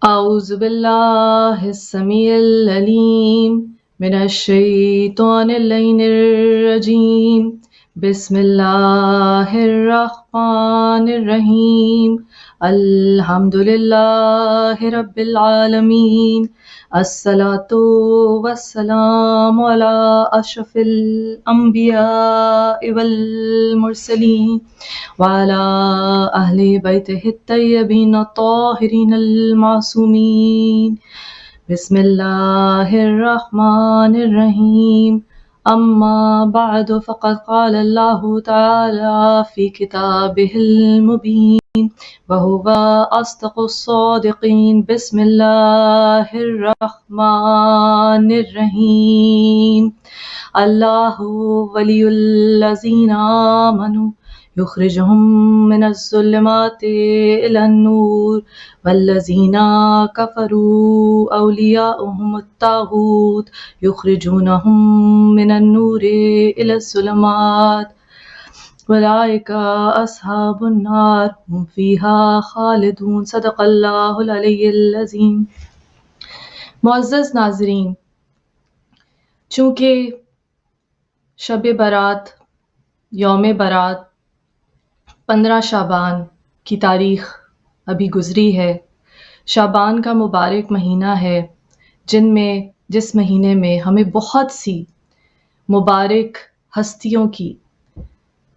أعوذ بالله السميع العليم من الشيطان اللعين الرجيم بسم الله الرحمن الرحيم الحمد لله رب العالمين الصلاة والسلام على أشرف الأنبياء والمرسلين وعلى أهل بيته الطيبين الطاهرين المعصومين بسم الله الرحمن الرحيم أما بعد فقد قال الله تعالى في كتابه المبين وهو أصدق الصادقين بسم الله الرحمن الرحيم الله ولي الذين آمنوا يخرجهم من الظلمات إلى النور والذين كفروا أولياؤهم الطاغوت يخرجونهم من النور إلى الظلمات أولئك أصحاب النار هم فيها خالدون صدق اللہ العلی العظیم۔ معزز ناظرین، چونکہ شب برات یوم برات 15 شعبان کی تاریخ ابھی گزری ہے، شعبان کا مبارک مہینہ ہے جس مہینے میں ہمیں بہت سی مبارک ہستیوں کی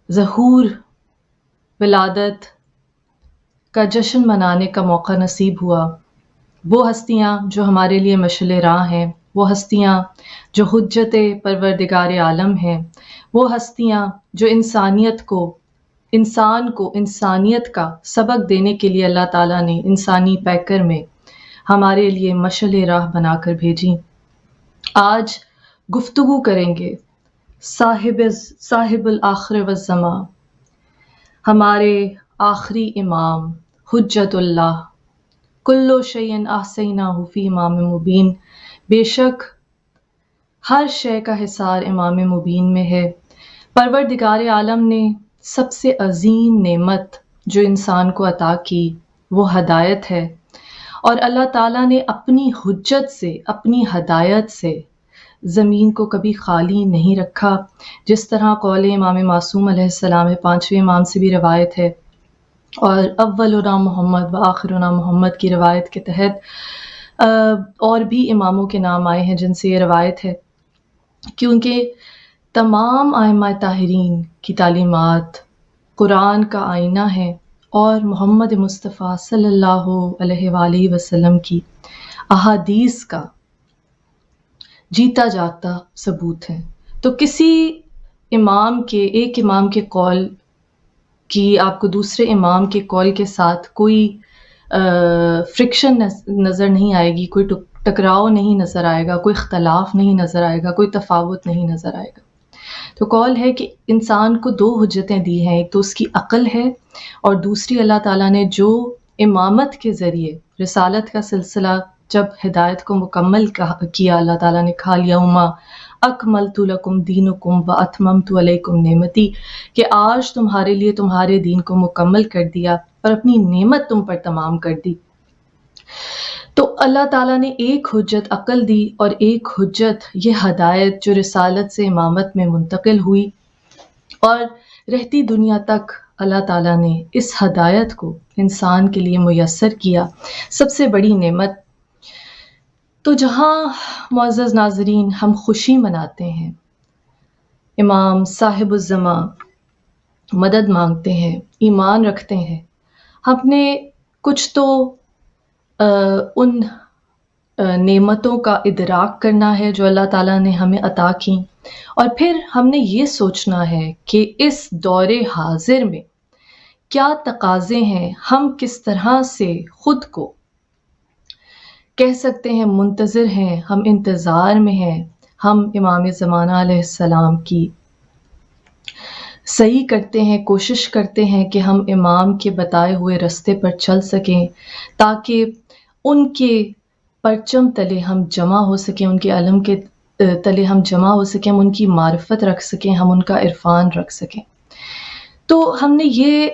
ظہور ولادت کا جشن منانے کا موقع نصیب ہوا۔ وہ ہستیاں جو ہمارے لیے مشعل راہ ہیں، وہ ہستیاں جو حجت پروردگار عالم ہیں، وہ ہستیاں جو انسان کو انسانیت کا سبق دینے کے لیے اللہ تعالیٰ نے انسانی پیکر میں ہمارے لیے مشعل راہ بنا کر بھیجی۔ آج گفتگو کریں گے صاحب الآخر والزمان، ہمارے آخری امام حجت اللہ، کل شیء احصیناہ فی امام مبین، بے شک ہر شے کا حصار امام مبین میں ہے۔ پروردگار عالم نے سب سے عظیم نعمت جو انسان کو عطا کی وہ ہدایت ہے، اور اللہ تعالیٰ نے اپنی حجت سے، اپنی ہدایت سے زمین کو کبھی خالی نہیں رکھا۔ جس طرح قول امام معصوم علیہ السلام ہے، 5ویں امام سے بھی روایت ہے، اور اولنا محمد و آخرنا محمد کی روایت کے تحت اور بھی اماموں کے نام آئے ہیں جن سے یہ روایت ہے، کیونکہ تمام ائمہ طاہرین کی تعلیمات قرآن کا آئینہ ہے اور محمد مصطفیٰ صلی اللہ علیہ وآلہ وسلم کی احادیث کا جیتا جاگتا ثبوت ہے۔ تو کسی ایک امام کے قول کی آپ کو دوسرے امام کے قول کے ساتھ کوئی فرکشن نظر نہیں آئے گی، کوئی ٹکراؤ نہیں نظر آئے گا، کوئی اختلاف نہیں نظر آئے گا، کوئی تفاوت نہیں نظر آئے گا۔ تو قول ہے کہ انسان کو 2 حجتیں دی ہیں، ایک تو اس کی عقل ہے، اور دوسری اللہ تعالیٰ نے جو امامت کے ذریعے رسالت کا سلسلہ جب ہدایت کو مکمل کیا، اللہ تعالیٰ نے کہا الیوم اکملت لکم دینکم واتممت علیکم نعمتی، کہ آج تمہارے لیے تمہارے دین کو مکمل کر دیا اور اپنی نعمت تم پر تمام کر دی۔ تو اللہ تعالیٰ نے ایک حجت عقل دی اور ایک حجت یہ ہدایت جو رسالت سے امامت میں منتقل ہوئی، اور رہتی دنیا تک اللہ تعالیٰ نے اس ہدایت کو انسان کے لیے میسر کیا، سب سے بڑی نعمت۔ تو جہاں معزز ناظرین ہم خوشی مناتے ہیں، امام صاحب الزمان مدد مانگتے ہیں، ایمان رکھتے ہیں، ہم نے کچھ تو ان نعمتوں کا ادراک کرنا ہے جو اللہ تعالیٰ نے ہمیں عطا کی، اور پھر ہم نے یہ سوچنا ہے کہ اس دور حاضر میں کیا تقاضے ہیں، ہم کس طرح سے خود کو کہہ سکتے ہیں منتظر ہیں، ہم انتظار میں ہیں، ہم امام زمانہ علیہ السلام کی صحیح کرتے ہیں، کوشش کرتے ہیں کہ ہم امام کے بتائے ہوئے راستے پر چل سکیں، تاکہ ان کے پرچم تلے ہم جمع ہو سکیں، ان کے علم کے تلے ہم جمع ہو سکیں، ہم ان کی معرفت رکھ سکیں، ہم ان کا عرفان رکھ سکیں۔ تو ہم نے یہ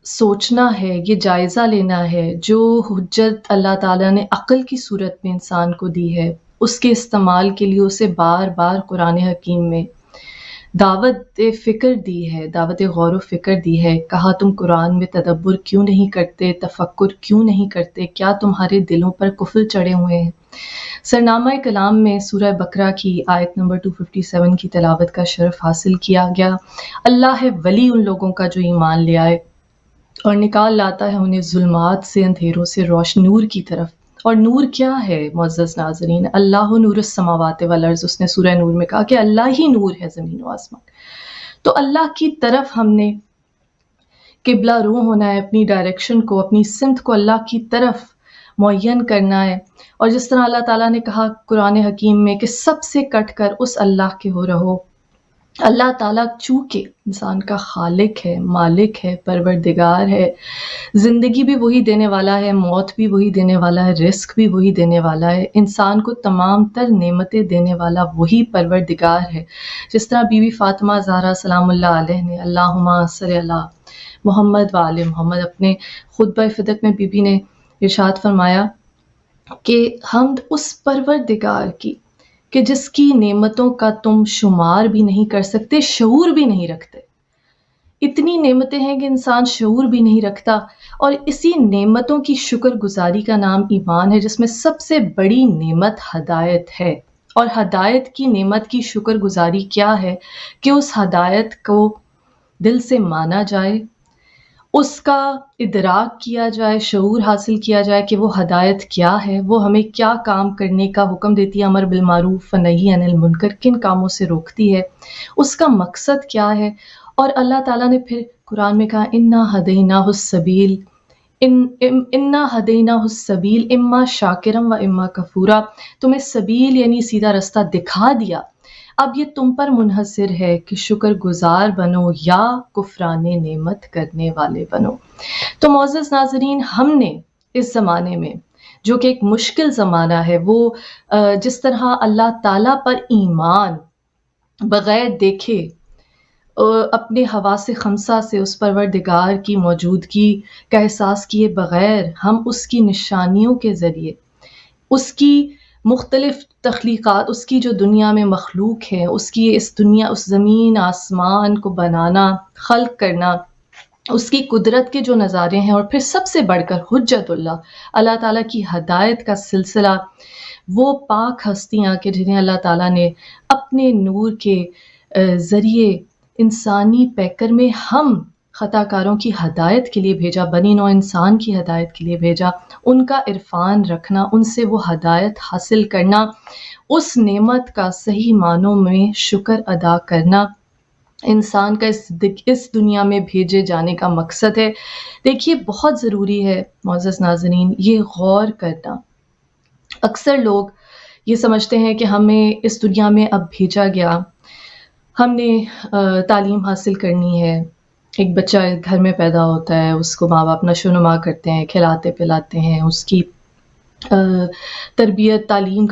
سوچنا ہے، یہ جائزہ لینا ہے، جو حجت اللہ تعالیٰ نے عقل کی صورت میں انسان کو دی ہے، اس کے استعمال کے لیے اسے بار بار قرآن حکیم میں دعوت فکر دی ہے، دعوت غور و فکر دی ہے. کہا تم قرآن میں تدبر کیوں نہیں کرتے، تفکر کیوں نہیں کرتے، کیا تمہارے دلوں پر کفل چڑھے ہوئے ہیں؟ سرنامہ کلام میں سورہ بقرہ کی آیت نمبر 257 کی تلاوت کا شرف حاصل کیا گیا. اللہ ہے ولی ان لوگوں کا جو ایمان لے آئے اور نکال لاتا ہے انہیں ظلمات سے، اندھیروں سے نور کی طرف. اور نور کیا ہے معزز ناظرین؟ اللہ نور السماوات والارض، اس نے سورہ نور میں کہا کہ اللہ ہی نور ہے زمین و آسمان. تو اللہ کی طرف ہم نے قبلہ رو ہونا ہے، اپنی ڈائریکشن کو، اپنی سمت کو اللہ کی طرف معین کرنا ہے. اور جس طرح اللہ تعالیٰ نے کہا قرآن حکیم میں کہ سب سے کٹ کر اس اللہ کے ہو رہو. اللہ تعالیٰ چونکہ انسان کا خالق ہے، مالک ہے، پروردگار ہے، زندگی بھی وہی دینے والا ہے، موت بھی وہی دینے والا ہے، رزق بھی وہی دینے والا ہے، انسان کو تمام تر نعمتیں دینے والا وہی پروردگار ہے. جس طرح بی بی فاطمہ زہرا سلام اللہ علیہ نے اللہم صلی علی محمد وآل محمد اپنے خطبہ فدق میں بی بی نے ارشاد فرمایا کہ حمد اس پروردگار کی کہ جس کی نعمتوں کا تم شمار بھی نہیں کر سکتے، شعور بھی نہیں رکھتے. اتنی نعمتیں ہیں کہ انسان شعور بھی نہیں رکھتا. اور اسی نعمتوں کی شکر گزاری کا نام ایمان ہے، جس میں سب سے بڑی نعمت ہدایت ہے. اور ہدایت کی نعمت کی شکر گزاری کیا ہے کہ اس ہدایت کو دل سے مانا جائے، اس کا ادراک کیا جائے، شعور حاصل کیا جائے کہ وہ ہدایت کیا ہے، وہ ہمیں کیا کام کرنے کا حکم دیتی ہے، امر بالمعروف و نہی عن المنکر، کن کاموں سے روکتی ہے، اس کا مقصد کیا ہے. اور اللہ تعالیٰ نے پھر قرآن میں کہا انا ہدیناہ السبیل انا ہدیناہ السبیل اما شاکرم و اما کفورا. تمہیں سبیل یعنی سیدھا رستہ دکھا دیا، اب یہ تم پر منحصر ہے کہ شکر گزار بنو یا کفران نعمت کرنے والے بنو. تو معزز ناظرین، ہم نے اس زمانے میں جو کہ ایک مشکل زمانہ ہے، وہ جس طرح اللہ تعالیٰ پر ایمان بغیر دیکھے اپنے حواس خمسہ سے اس پروردگار کی موجودگی کا احساس کیے بغیر ہم اس کی نشانیوں کے ذریعے، اس کی مختلف تخلیقات، اس کی جو دنیا میں مخلوق ہے، اس کی اس دنیا، اس زمین آسمان کو بنانا، خلق کرنا، اس کی قدرت کے جو نظارے ہیں، اور پھر سب سے بڑھ کر حجت اللہ تعالیٰ کی ہدایت کا سلسلہ، وہ پاک ہستیاں کہ جنہیں اللہ تعالیٰ نے اپنے نور کے ذریعے انسانی پیکر میں ہم خطا کاروں کی ہدایت کے لیے بھیجا، بنی نوع انسان کی ہدایت کے لیے بھیجا، ان کا عرفان رکھنا، ان سے وہ ہدایت حاصل کرنا، اس نعمت کا صحیح معنوں میں شکر ادا کرنا انسان کا اس دنیا میں بھیجے جانے کا مقصد ہے. دیکھیے بہت ضروری ہے معزز ناظرین یہ غور کرنا. اکثر لوگ یہ سمجھتے ہیں کہ ہمیں اس دنیا میں اب بھیجا گیا، ہم نے تعلیم حاصل کرنی ہے. ایک بچہ گھر میں پیدا ہوتا ہے، اس کو ماں باپ نشو و نما کرتے ہیں، کھلاتے پلاتے ہیں، اس کی تربیت تعلیم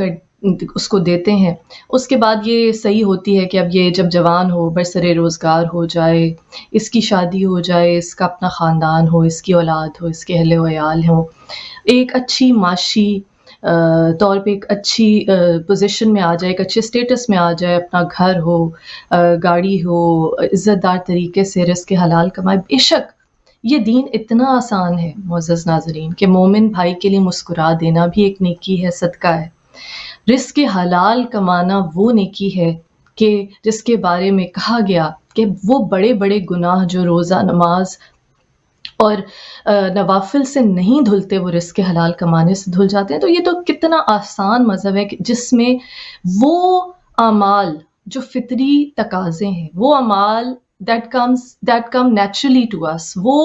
اس کو دیتے ہیں. اس کے بعد یہ صحیح ہوتی ہے کہ اب یہ جب جوان ہو، برسر روزگار ہو جائے، اس کی شادی ہو جائے، اس کا اپنا خاندان ہو، اس کی اولاد ہو، اس کے اہل و عیال ہوں، ایک اچھی معاشی طور پہ ایک اچھی پوزیشن میں آ جائے، ایک اچھے اسٹیٹس میں آ جائے، اپنا گھر ہو، گاڑی ہو، عزت دار طریقے سے رزق حلال کمائے. بے شک یہ دین اتنا آسان ہے معزز ناظرین کہ مومن بھائی کے لیے مسکرا دینا بھی ایک نیکی ہے، صدقہ ہے. رزق حلال کمانا وہ نیکی ہے کہ جس کے بارے میں کہا گیا کہ وہ بڑے بڑے گناہ جو روزہ نماز اور نوافل سے نہیں دھلتے وہ رزق حلال کمانے سے دھل جاتے ہیں. تو یہ تو کتنا آسان مذہب ہے کہ جس میں وہ اعمال جو فطری تقاضے ہیں، وہ اعمال that come naturally to us، وہ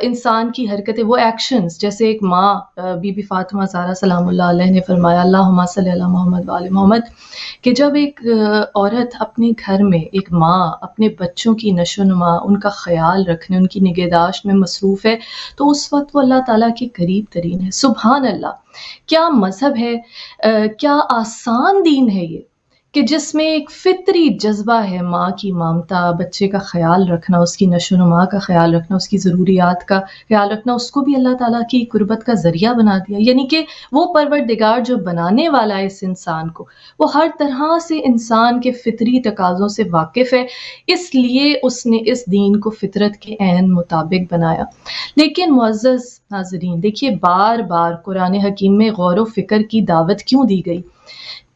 انسان کی حرکتیں، وہ ایکشنز، جیسے ایک ماں بی بی فاطمہ زہرا سلام اللہ علیہ نے فرمایا اللہم صلی علی محمد وآل محمد کہ جب ایک عورت اپنے گھر میں، ایک ماں اپنے بچوں کی نشو و نما، ان کا خیال رکھنے، ان کی نگہداشت میں مصروف ہے، تو اس وقت وہ اللہ تعالیٰ کے قریب ترین ہے. سبحان اللہ، کیا مذہب ہے، کیا آسان دین ہے یہ کہ جس میں ایک فطری جذبہ ہے ماں کی ممتا، بچے کا خیال رکھنا، اس کی نشو و نما کا خیال رکھنا، اس کی ضروریات کا خیال رکھنا، اس کو بھی اللہ تعالیٰ کی قربت کا ذریعہ بنا دیا. یعنی کہ وہ پروردگار جو بنانے والا ہے اس انسان کو، وہ ہر طرح سے انسان کے فطری تقاضوں سے واقف ہے، اس لیے اس نے اس دین کو فطرت کے عین مطابق بنایا. لیکن معزز ناظرین، دیکھیے بار بار قرآن حکیم میں غور و فکر کی دعوت کیوں دی گئی؟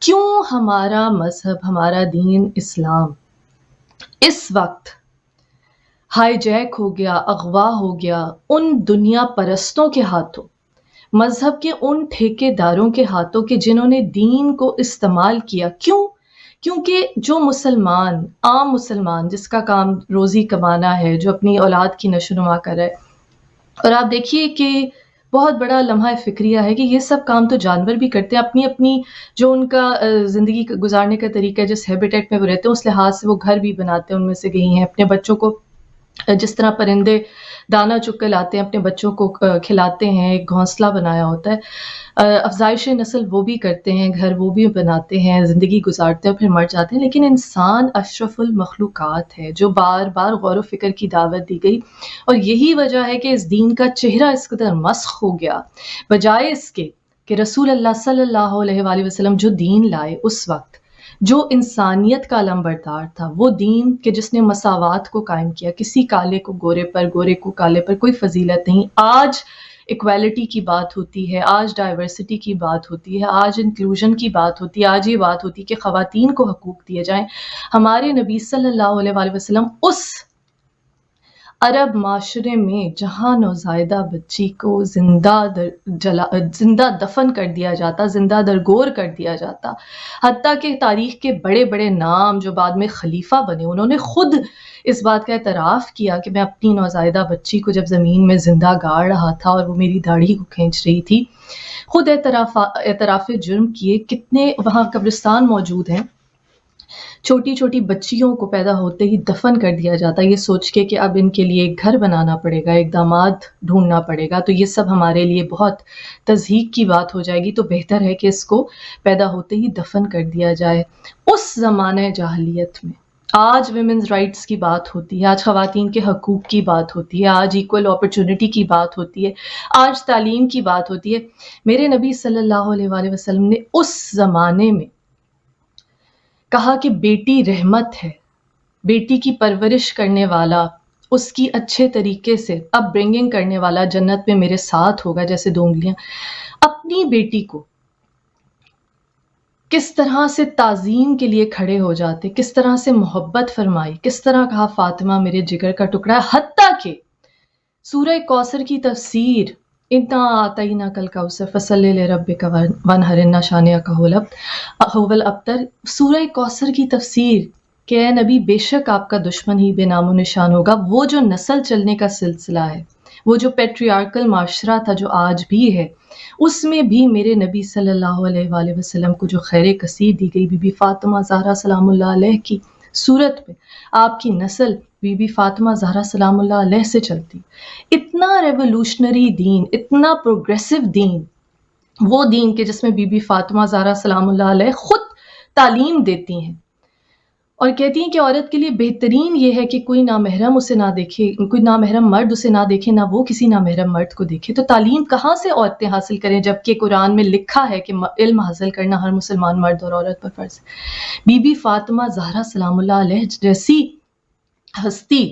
کیوں ہمارا مذہب، ہمارا دین اسلام اس وقت ہائی جیک ہو گیا، اغوا ہو گیا ان دنیا پرستوں کے ہاتھوں، مذہب کے ان ٹھیکے داروں کے ہاتھوں کہ جنہوں نے دین کو استعمال کیا؟ کیوں؟ کیونکہ جو مسلمان، عام مسلمان جس کا کام روزی کمانا ہے، جو اپنی اولاد کی نشو و نما کر رہا ہے، اور آپ دیکھیے کہ بہت بڑا لمحہ فکریہ ہے کہ یہ سب کام تو جانور بھی کرتے ہیں، اپنی اپنی جو ان کا زندگی گزارنے کا طریقہ ہے، جس ہیبیٹیٹ میں وہ رہتے ہیں اس لحاظ سے وہ گھر بھی بناتے ہیں. ان میں سے کئی ہیں اپنے بچوں کو جس طرح پرندے دانہ چک کے لاتے ہیں اپنے بچوں کو کھلاتے ہیں، ایک گھونسلہ بنایا ہوتا ہے، افزائش نسل وہ بھی کرتے ہیں، گھر وہ بھی بناتے ہیں، زندگی گزارتے ہیں، پھر مر جاتے ہیں. لیکن انسان اشرف المخلوقات ہے جو بار بار غور و فکر کی دعوت دی گئی، اور یہی وجہ ہے کہ اس دین کا چہرہ اس قدر مسخ ہو گیا. بجائے اس کے کہ رسول اللہ صلی اللہ علیہ وآلہ وسلم جو دین لائے اس وقت، جو انسانیت کا علمبردار تھا، وہ دین کہ جس نے مساوات کو قائم کیا، کسی کالے کو گورے پر، گورے کو کالے پر کوئی فضیلت نہیں. آج ایکویلٹی کی بات ہوتی ہے، آج ڈائیورسٹی کی بات ہوتی ہے، آج انکلوژن کی بات ہوتی ہے، آج یہ بات ہوتی ہے کہ خواتین کو حقوق دیے جائیں. ہمارے نبی صلی اللہ علیہ وآلہ وسلم اس عرب معاشرے میں جہاں نوزائیدہ بچی کو زندہ دفن کر دیا جاتا، زندہ درگور کر دیا جاتا، حتیٰ کہ تاریخ کے بڑے بڑے نام جو بعد میں خلیفہ بنے انہوں نے خود اس بات کا اعتراف کیا کہ میں اپنی نوزائیدہ بچی کو جب زمین میں زندہ گاڑ رہا تھا اور وہ میری داڑھی کو کھینچ رہی تھی، خود اعتراف جرم کیے. کتنے وہاں قبرستان موجود ہیں، چھوٹی چھوٹی بچیوں کو پیدا ہوتے ہی دفن کر دیا جاتا یہ سوچ کے کہ اب ان کے لیے ایک گھر بنانا پڑے گا، ایک داماد ڈھونڈنا پڑے گا، تو یہ سب ہمارے لیے بہت تضحیک کی بات ہو جائے گی، تو بہتر ہے کہ اس کو پیدا ہوتے ہی دفن کر دیا جائے. اس زمانہ جاہلیت میں آج ویمنز رائٹس کی بات ہوتی ہے، آج خواتین کے حقوق کی بات ہوتی ہے، آج ایکول اپرچونٹی کی بات ہوتی ہے، آج تعلیم کی بات ہوتی ہے. میرے نبی صلی اللہ علیہ وآلہ وسلم نے اس زمانے میں کہا کہ بیٹی رحمت ہے، بیٹی کی پرورش کرنے والا، اس کی اچھے طریقے سے اپ برنگنگ کرنے والا جنت میں میرے ساتھ ہوگا جیسے 2 انگلیاں. اپنی بیٹی کو کس طرح سے تعظیم کے لیے کھڑے ہو جاتے، کس طرح سے محبت فرمائی، کس طرح کہا فاطمہ میرے جگر کا ٹکڑا ہے. حتیٰ کہ سورہ کوثر کی تفسیر اِنَّا أَعْطَيْنَاكَ الْكَوْثَرَ فَصَلِّ لِرَبِّكَ وَانْحَرْ إِنَّ شَانِئَكَ هُوَ الْأَبْتَرُ، سورہ کوثر کی تفسیر کہ اے نبی بے شک آپ کا دشمن ہی بے نام و نشان ہوگا. وہ جو نسل چلنے کا سلسلہ ہے، وہ جو پیٹریارکل معاشرہ تھا جو آج بھی ہے، اس میں بھی میرے نبی صلی اللہ علیہ وآلہ وسلم کو جو خیر کثیر دی گئی، بی بی فاطمہ زہرا سلام اللہ علیہ کی صورت میں آپ کی نسل بی بی فاطمہ زہرا سلام اللہ علیہ سے چلتی. اتنا ریولوشنری دین، اتنا پروگریسو دین، وہ دین کہ جس میں بی بی فاطمہ زہرا سلام اللہ علیہ خود تعلیم دیتی ہیں اور کہتی ہیں کہ عورت کے لیے بہترین یہ ہے کہ کوئی نامحرم اسے نہ دیکھے، کوئی نامحرم مرد اسے نہ دیکھے، نہ وہ کسی نامحرم مرد کو دیکھے. تو تعلیم کہاں سے عورتیں حاصل کریں جبکہ قرآن میں لکھا ہے کہ علم حاصل کرنا ہر مسلمان مرد اور عورت پر فرض ہے. بی بی فاطمہ زہرا سلام اللہ علیہ جیسی ہستی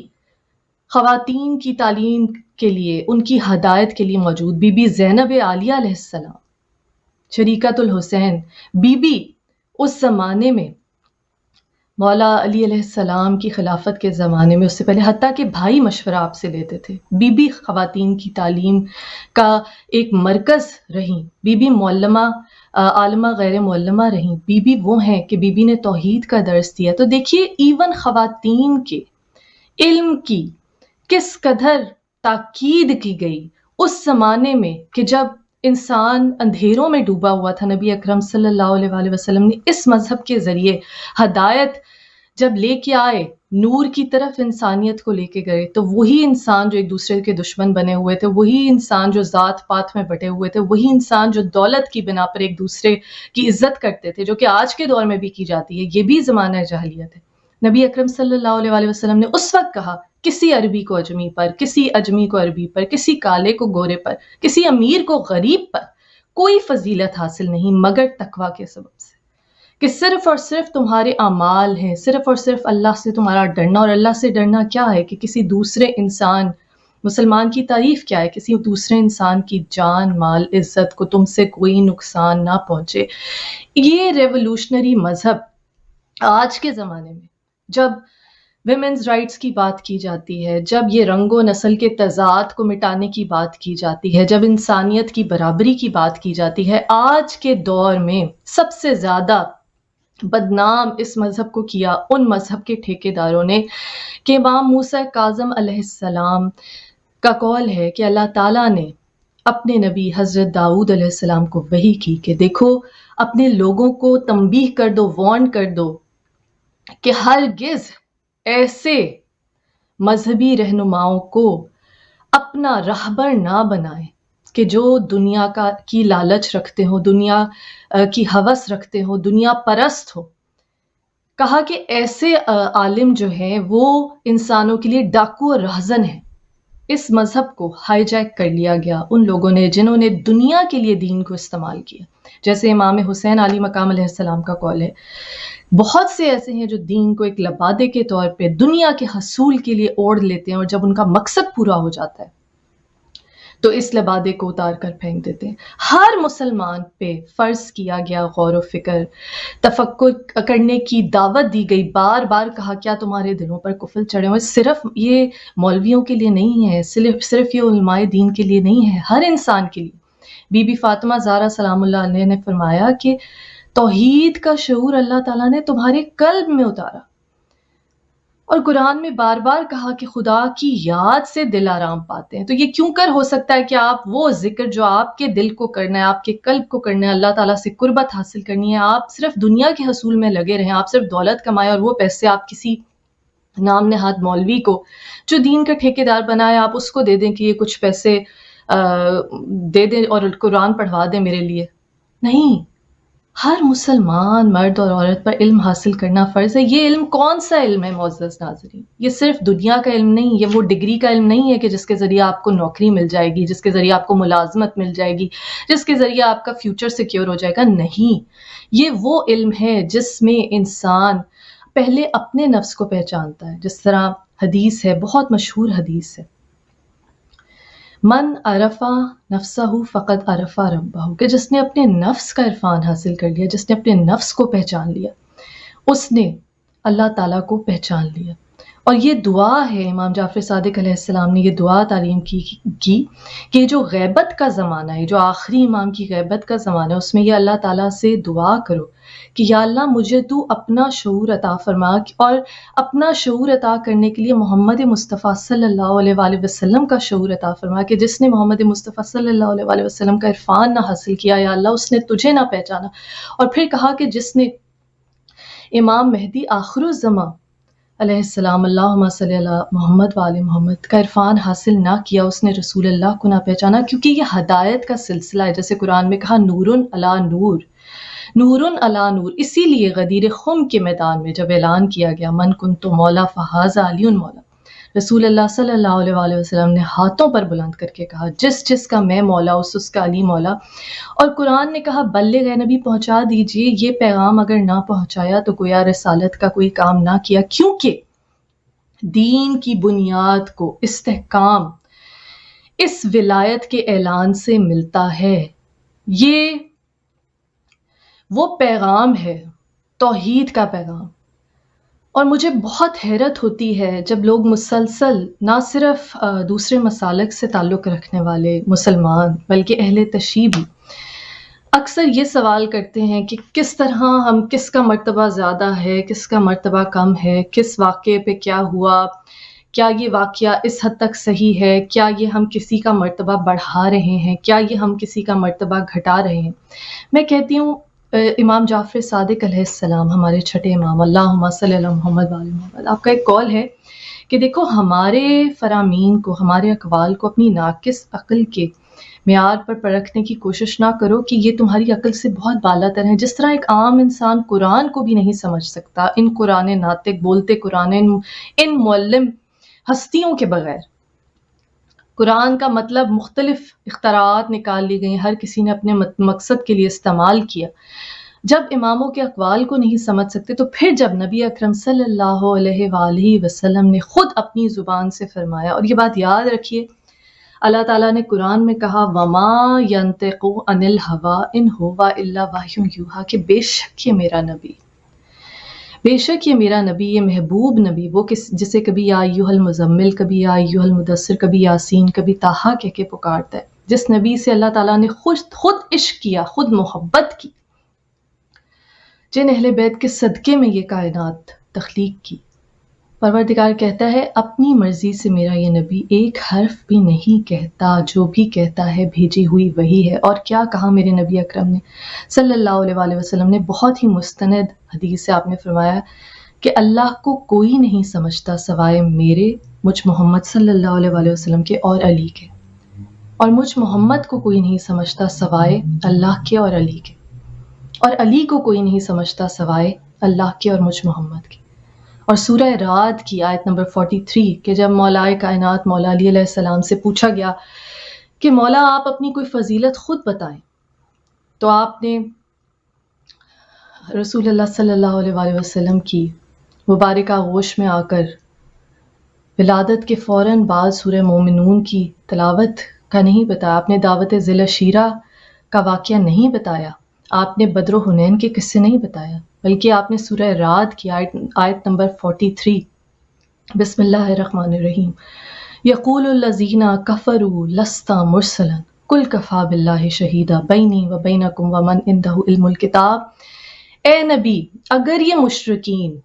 خواتین کی تعلیم کے لیے، ان کی ہدایت کے لیے موجود. بی بی زینب عالیہ علیہ السلام، شریکت الحسین، بی بی اس زمانے میں مولا علی علیہ السلام کی خلافت کے زمانے میں، اس سے پہلے حتیٰ کہ بھائی مشورہ آپ سے لیتے تھے. بی بی خواتین کی تعلیم کا ایک مرکز رہیں، بی بی معلمہ، عالمہ غیر معلمہ رہیں. بی بی وہ ہیں کہ بی بی نے توحید کا درس دیا. تو دیکھیے ایون خواتین کے علم کی کس قدر تاکید کی گئی اس زمانے میں کہ جب انسان اندھیروں میں ڈوبا ہوا تھا. نبی اکرم صلی اللہ علیہ وآلہ وسلم نے اس مذہب کے ذریعے ہدایت جب لے کے آئے نور کی طرف انسانیت کو لے کے گئے تو وہی انسان جو ایک دوسرے کے دشمن بنے ہوئے تھے، وہی انسان جو ذات پات میں بٹے ہوئے تھے، وہی انسان جو دولت کی بنا پر ایک دوسرے کی عزت کرتے تھے، جو کہ آج کے دور میں بھی کی جاتی ہے، یہ بھی زمانہ جاہلیت ہے۔ نبی اکرم صلی اللہ علیہ وآلہ وسلم نے اس وقت کہا کسی عربی کو اجمی پر، کسی اجمی کو عربی پر، کسی کالے کو گورے پر، کسی امیر کو غریب پر کوئی فضیلت حاصل نہیں مگر تقویٰ کے سبب سے، کہ صرف اور صرف تمہارے اعمال ہیں، صرف اور صرف اللہ سے تمہارا ڈرنا، اور اللہ سے ڈرنا کیا ہے کہ کسی دوسرے انسان، مسلمان کی تعریف کیا ہے، کسی دوسرے انسان کی جان مال عزت کو تم سے کوئی نقصان نہ پہنچے۔ یہ ریولوشنری مذہب آج کے زمانے میں جب ویمنز رائٹس کی بات کی جاتی ہے، جب یہ رنگ و نسل کے تضاد کو مٹانے کی بات کی جاتی ہے، جب انسانیت کی برابری کی بات کی جاتی ہے، آج کے دور میں سب سے زیادہ بدنام اس مذہب کو کیا ان مذہب کے ٹھیکیداروں نے کہ امام موسیٰ کاظم علیہ السلام کا قول ہے کہ اللہ تعالیٰ نے اپنے نبی حضرت داؤد علیہ السلام کو وحی کی کہ دیکھو اپنے لوگوں کو تنبیہ کر دو، وارن کر دو کہ ہرگز ایسے مذہبی رہنماؤں کو اپنا رہبر نہ بنائیں کہ جو دنیا کی لالچ رکھتے ہوں، دنیا کی ہوس رکھتے ہوں، دنیا پرست ہو۔ کہا کہ ایسے عالم جو ہیں وہ انسانوں کے لیے ڈاکو اور رہزن ہیں۔ اس مذہب کو ہائی جیک کر لیا گیا ان لوگوں نے جنہوں نے دنیا کے لیے دین کو استعمال کیا، جیسے امام حسین علی مقام علیہ السلام کا قول ہے۔ بہت سے ایسے ہیں جو دین کو ایک لبادے کے طور پہ دنیا کے حصول کے لیے اوڑھ لیتے ہیں، اور جب ان کا مقصد پورا ہو جاتا ہے تو اس لبادے کو اتار کر پھینک دیتے ہیں۔ ہر مسلمان پہ فرض کیا گیا غور و فکر، تفکر کرنے کی دعوت دی گئی، بار بار کہا کیا تمہارے دلوں پر کفر چڑھے ہوئے؟ صرف یہ مولویوں کے لیے نہیں ہے، صرف یہ علماء دین کے لیے نہیں ہے، ہر انسان کے لیے۔ بی بی فاطمہ زہرا سلام اللہ علیہ نے فرمایا کہ توحید کا شعور اللہ تعالیٰ نے تمہارے قلب میں اتارا، اور قرآن میں بار بار کہا کہ خدا کی یاد سے دل آرام پاتے ہیں۔ تو یہ کیوں کر ہو سکتا ہے کہ آپ وہ ذکر جو آپ کے دل کو کرنا ہے، آپ کے قلب کو کرنا ہے، اللہ تعالیٰ سے قربت حاصل کرنی ہے، آپ صرف دنیا کے حصول میں لگے رہیں، آپ صرف دولت کمائیں اور وہ پیسے آپ کسی نام نہاد مولوی کو جو دین کا ٹھیکیدار بنائے آپ اس کو دے دیں کہ یہ کچھ پیسے دے دیں اور قرآن پڑھوا دیں میرے لیے۔ نہیں، ہر مسلمان مرد اور عورت پر علم حاصل کرنا فرض ہے۔ یہ علم کون سا علم ہے معزز ناظرین؟ یہ صرف دنیا کا علم نہیں، یہ وہ ڈگری کا علم نہیں ہے کہ جس کے ذریعے آپ کو نوکری مل جائے گی، جس کے ذریعے آپ کو ملازمت مل جائے گی، جس کے ذریعے آپ کا فیوچر سیکیور ہو جائے گا۔ نہیں، یہ وہ علم ہے جس میں انسان پہلے اپنے نفس کو پہچانتا ہے، جس طرح حدیث ہے، بہت مشہور حدیث ہے، من عرفا نفسہ فقد عرفا ربہ، کہ جس نے اپنے نفس کا عرفان حاصل کر لیا، جس نے اپنے نفس کو پہچان لیا، اس نے اللہ تعالیٰ کو پہچان لیا۔ اور یہ دعا ہے، امام جعفر صادق علیہ السلام نے یہ دعا تعلیم کی کہ جو غیبت کا زمانہ ہے، جو آخری امام کی غیبت کا زمانہ ہے، اس میں یہ اللہ تعالیٰ سے دعا کرو کہ یا اللہ مجھے تو اپنا شعور عطا فرما، اور اپنا شعور عطا کرنے کے لیے محمد مصطفیٰ صلی اللہ علیہ وآلہ وسلم کا شعور عطا فرما، کہ جس نے محمد مصطفیٰ صلی اللہ علیہ وآلہ وسلم کا عرفان نہ حاصل کیا یا اللہ اس نے تجھے نہ پہچانا۔ اور پھر کہا کہ جس نے امام مہدی آخر الزمان علیہ السلام اللہم صلی علی محمد وآل محمد کا عرفان حاصل نہ کیا، اس نے رسول اللہ کو نہ پہچانا، کیونکہ یہ ہدایت کا سلسلہ ہے، جیسے قرآن میں کہا نور علی نور، نور علی نور۔ اسی لیے غدیر خم کے میدان میں جب اعلان کیا گیا من کنت مولا فہذا علی مولا، رسول اللہ صلی اللہ علیہ وآلہ وسلم نے ہاتھوں پر بلند کر کے کہا جس جس کا میں مولا اس کا علی مولا۔ اور قرآن نے کہا بلغ اے نبی پہنچا دیجئے، یہ پیغام اگر نہ پہنچایا تو گویا رسالت کا کوئی کام نہ کیا، کیونکہ دین کی بنیاد کو استحکام اس ولایت کے اعلان سے ملتا ہے۔ یہ وہ پیغام ہے، توحید کا پیغام۔ اور مجھے بہت حیرت ہوتی ہے جب لوگ مسلسل نہ صرف دوسرے مسالک سے تعلق رکھنے والے مسلمان بلکہ اہل تشیع بھی اکثر یہ سوال کرتے ہیں کہ کس طرح ہم، کس کا مرتبہ زیادہ ہے، کس کا مرتبہ کم ہے، کس واقعے پہ کیا ہوا، کیا یہ واقعہ اس حد تک صحیح ہے، کیا یہ ہم کسی کا مرتبہ بڑھا رہے ہیں، کیا یہ ہم کسی کا مرتبہ گھٹا رہے ہیں۔ میں کہتی ہوں امام جعفر صادق علیہ السلام ہمارے چھٹے امام، اللہم صلی علی محمد وآل محمد، آپ کا ایک قول ہے کہ دیکھو ہمارے فرامین کو، ہمارے اقوال کو اپنی ناقص عقل کے معیار پر پرکھنے کی کوشش نہ کرو کہ یہ تمہاری عقل سے بہت بالا تر ہیں. جس طرح ایک عام انسان قرآن کو بھی نہیں سمجھ سکتا ان قرآن ناطق بولتے قرآن ان معلم ہستیوں کے بغیر. قرآن کا مطلب مختلف اختراعات نکال لی گئی، ہر کسی نے اپنے مقصد کے لیے استعمال کیا. جب اماموں کے اقوال کو نہیں سمجھ سکتے تو پھر جب نبی اکرم صلی اللہ علیہ وآلہ وسلم نے خود اپنی زبان سے فرمایا، اور یہ بات یاد رکھیے، اللہ تعالیٰ نے قرآن میں کہا وَمَا يَنْطِقُ عَنِ الْهَوَىٰ إِنْ هُوَ إِلَّا وَحْيٌ يُوحَىٰ، کہ بے شک یہ میرا نبی، بے شک یہ میرا نبی، یہ محبوب نبی، وہ جسے کبھی یا ایھا المزمل، کبھی یا ایھا المدثر، کبھی یاسین، کبھی طٰہٰ کہہ کے پکارتا ہے، جس نبی سے اللہ تعالیٰ نے خود عشق کیا، خود محبت کی، جن اہل بیت کے صدقے میں یہ کائنات تخلیق کی. پروردگار کہتا ہے اپنی مرضی سے میرا یہ نبی ایک حرف بھی نہیں کہتا، جو بھی کہتا ہے بھیجی ہوئی وہی ہے. اور کیا کہا میرے نبی اکرم نے صلی اللہ علیہ وآلہ وسلم نے، بہت ہی مستند حدیث سے آپ نے فرمایا کہ اللہ کو کوئی نہیں سمجھتا سوائے میرے، مجھ محمد صلی اللہ علیہ وآلہ وسلم کے اور علی کے، اور مجھ محمد کو کوئی نہیں سمجھتا سوائے اللہ کے اور علی کے، اور علی کو کوئی نہیں سمجھتا سوائے اللہ کے اور مجھ محمد کے. اور سورہ رعد کی آیت نمبر 43 کہ جب مولائے کائنات مولا علی علیہ السلام سے پوچھا گیا کہ مولا آپ اپنی کوئی فضیلت خود بتائیں، تو آپ نے رسول اللہ صلی اللہ علیہ وآلہ وسلم کی مبارک آغوش میں آ کر ولادت کے فوراً بعد سورہ مومنون کی تلاوت کا نہیں بتایا، آپ نے دعوت ذی الشیرہ کا واقعہ نہیں بتایا، آپ نے بدر و حنین کے قصے نہیں بتایا، بلکہ آپ نے سورہ رعد کی آیت نمبر 43 بسم اللہ الرحمن الرحیم یقول الذین کفروا لست مرسلا قل کفی باللہ شہیدا بینی و بینکم ومن عندہ علم الکتاب. اے نبی، اگر یہ مشرکین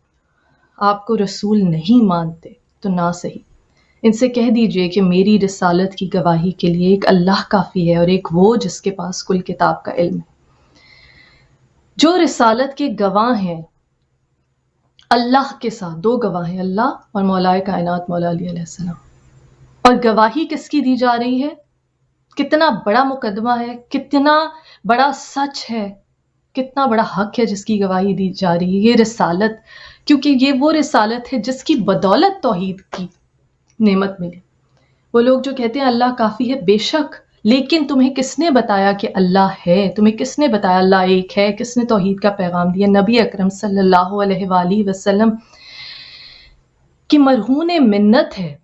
آپ کو رسول نہیں مانتے تو نہ صحیح، ان سے کہہ دیجئے کہ میری رسالت کی گواہی کے لیے ایک اللہ کافی ہے اور ایک وہ جس کے پاس کل کتاب کا علم ہے. جو رسالت کے گواہ ہیں اللہ کے ساتھ، دو گواہ ہیں، اللہ اور مولائے کائنات مولا علی علیہ السلام. اور گواہی کس کی دی جا رہی ہے؟ کتنا بڑا مقدمہ ہے، کتنا بڑا سچ ہے، کتنا بڑا حق ہے جس کی گواہی دی جا رہی ہے، یہ رسالت، کیونکہ یہ وہ رسالت ہے جس کی بدولت توحید کی نعمت ملی. وہ لوگ جو کہتے ہیں اللہ کافی ہے، بے شک، لیکن تمہیں کس نے بتایا کہ اللہ ہے؟ تمہیں کس نے بتایا اللہ ایک ہے؟ کس نے توحید کا پیغام دیا؟ نبی اکرم صلی اللہ علیہ وآلہ وسلم کی مرہون منت ہے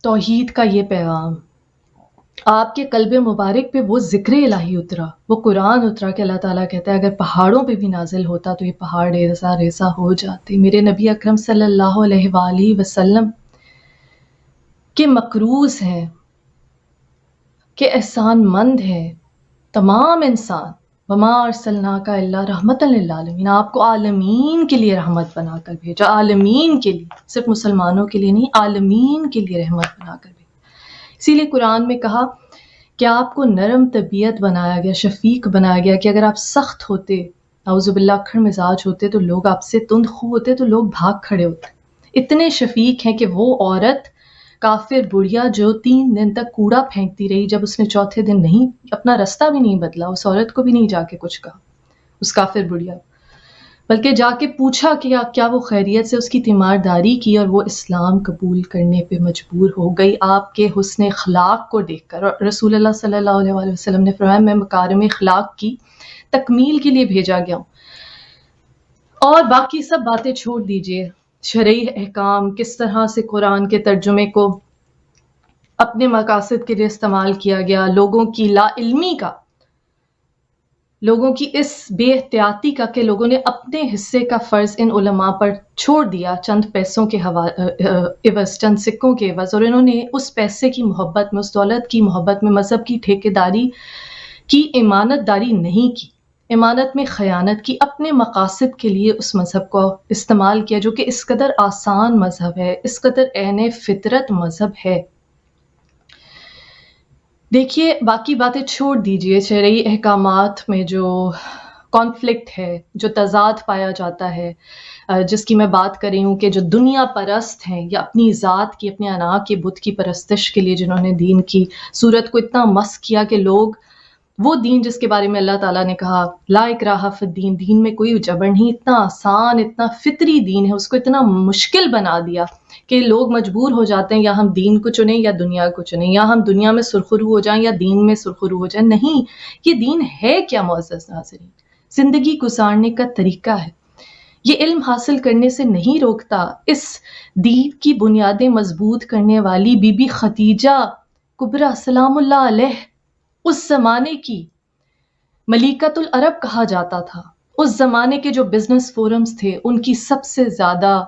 توحید کا یہ پیغام. آپ کے قلب مبارک پہ وہ ذکر الہی اترا، وہ قرآن اترا کہ اللہ تعالیٰ کہتا ہے اگر پہاڑوں پہ بھی نازل ہوتا تو یہ پہاڑ ریزہ ریزہ ہو جاتے. میرے نبی اکرم صلی اللہ علیہ وآلہ وسلم کے مقروض ہیں، کہ احسان مند ہے تمام انسان. وما ارسلناک الا رحمۃ للعالمین، آپ کو عالمین کے لیے رحمت بنا کر بھیجا، عالمین کے لیے، صرف مسلمانوں کے لیے نہیں، عالمین کے لیے رحمت بنا کر بھیجا. اسی لیے قرآن میں کہا کہ آپ کو نرم طبیعت بنایا گیا، شفیق بنایا گیا، کہ اگر آپ سخت ہوتے، اعوذ باللہ اکھڑ مزاج ہوتے تو لوگ آپ سے تند خو ہوتے تو لوگ بھاگ کھڑے ہوتے. اتنے شفیق ہیں کہ وہ عورت کافر بڑھیا جو 3 دن تک کوڑا پھینکتی رہی، جب اس نے چوتھے دن نہیں اپنا راستہ بھی نہیں بدلا، اس عورت کو بھی نہیں جا کے کچھ کہا، اس کافر بڑھیا، بلکہ جا کے پوچھا کہ کیا وہ خیریت سے، اس کی تیمارداری کی اور وہ اسلام قبول کرنے پہ مجبور ہو گئی آپ کے حسن اخلاق کو دیکھ کر. اور رسول اللہ صلی اللہ علیہ وآلہ وسلم نے فرمایا میں مکارم اخلاق کی تکمیل کے لیے بھیجا گیا ہوں. اور باقی سب باتیں چھوڑ دیجئے، شرعی احکام، کس طرح سے قرآن کے ترجمے کو اپنے مقاصد کے لیے استعمال کیا گیا، لوگوں کی لا علمی کا، لوگوں کی اس بے احتیاطی کا کہ لوگوں نے اپنے حصے کا فرض ان علماء پر چھوڑ دیا چند پیسوں کے عوض، چند سکوں کے عوض، اور انہوں نے اس پیسے کی محبت میں، اس دولت کی محبت میں مذہب کی ٹھیکیداری کی امانت داری نہیں کی، امانت میں خیانت کی، اپنے مقاصد کے لیے اس مذہب کو استعمال کیا جو کہ اس قدر آسان مذہب ہے، اس قدر عین فطرت مذہب ہے. دیکھیے باقی باتیں چھوڑ دیجئے، شرعی احکامات میں جو کانفلکٹ ہے، جو تضاد پایا جاتا ہے، جس کی میں بات کر رہی ہوں کہ جو دنیا پرست ہیں یا اپنی ذات کی، اپنے انا کے بت کی پرستش کے لیے جنہوں نے دین کی صورت کو اتنا مسخ کیا کہ لوگ وہ دین جس کے بارے میں اللہ تعالیٰ نے کہا لا اکراہ فی الدین، دین میں کوئی جبر نہیں، اتنا آسان، اتنا فطری دین ہے، اس کو اتنا مشکل بنا دیا کہ لوگ مجبور ہو جاتے ہیں یا ہم دین کو چنیں یا دنیا کو چنیں، یا ہم دنیا میں سرخرو ہو جائیں یا دین میں سرخرو ہو جائیں۔ نہیں، یہ دین ہے کیا معزز ناظرین؟ زندگی گزارنے کا طریقہ ہے۔ یہ علم حاصل کرنے سے نہیں روکتا۔ اس دین کی بنیادیں مضبوط کرنے والی بی بی خدیجہ کبریٰ سلام اللہ علیہ، اس زمانے کی ملیکۃ العرب کہا جاتا تھا۔ اس زمانے کے جو بزنس فورمز تھے ان کی سب سے زیادہ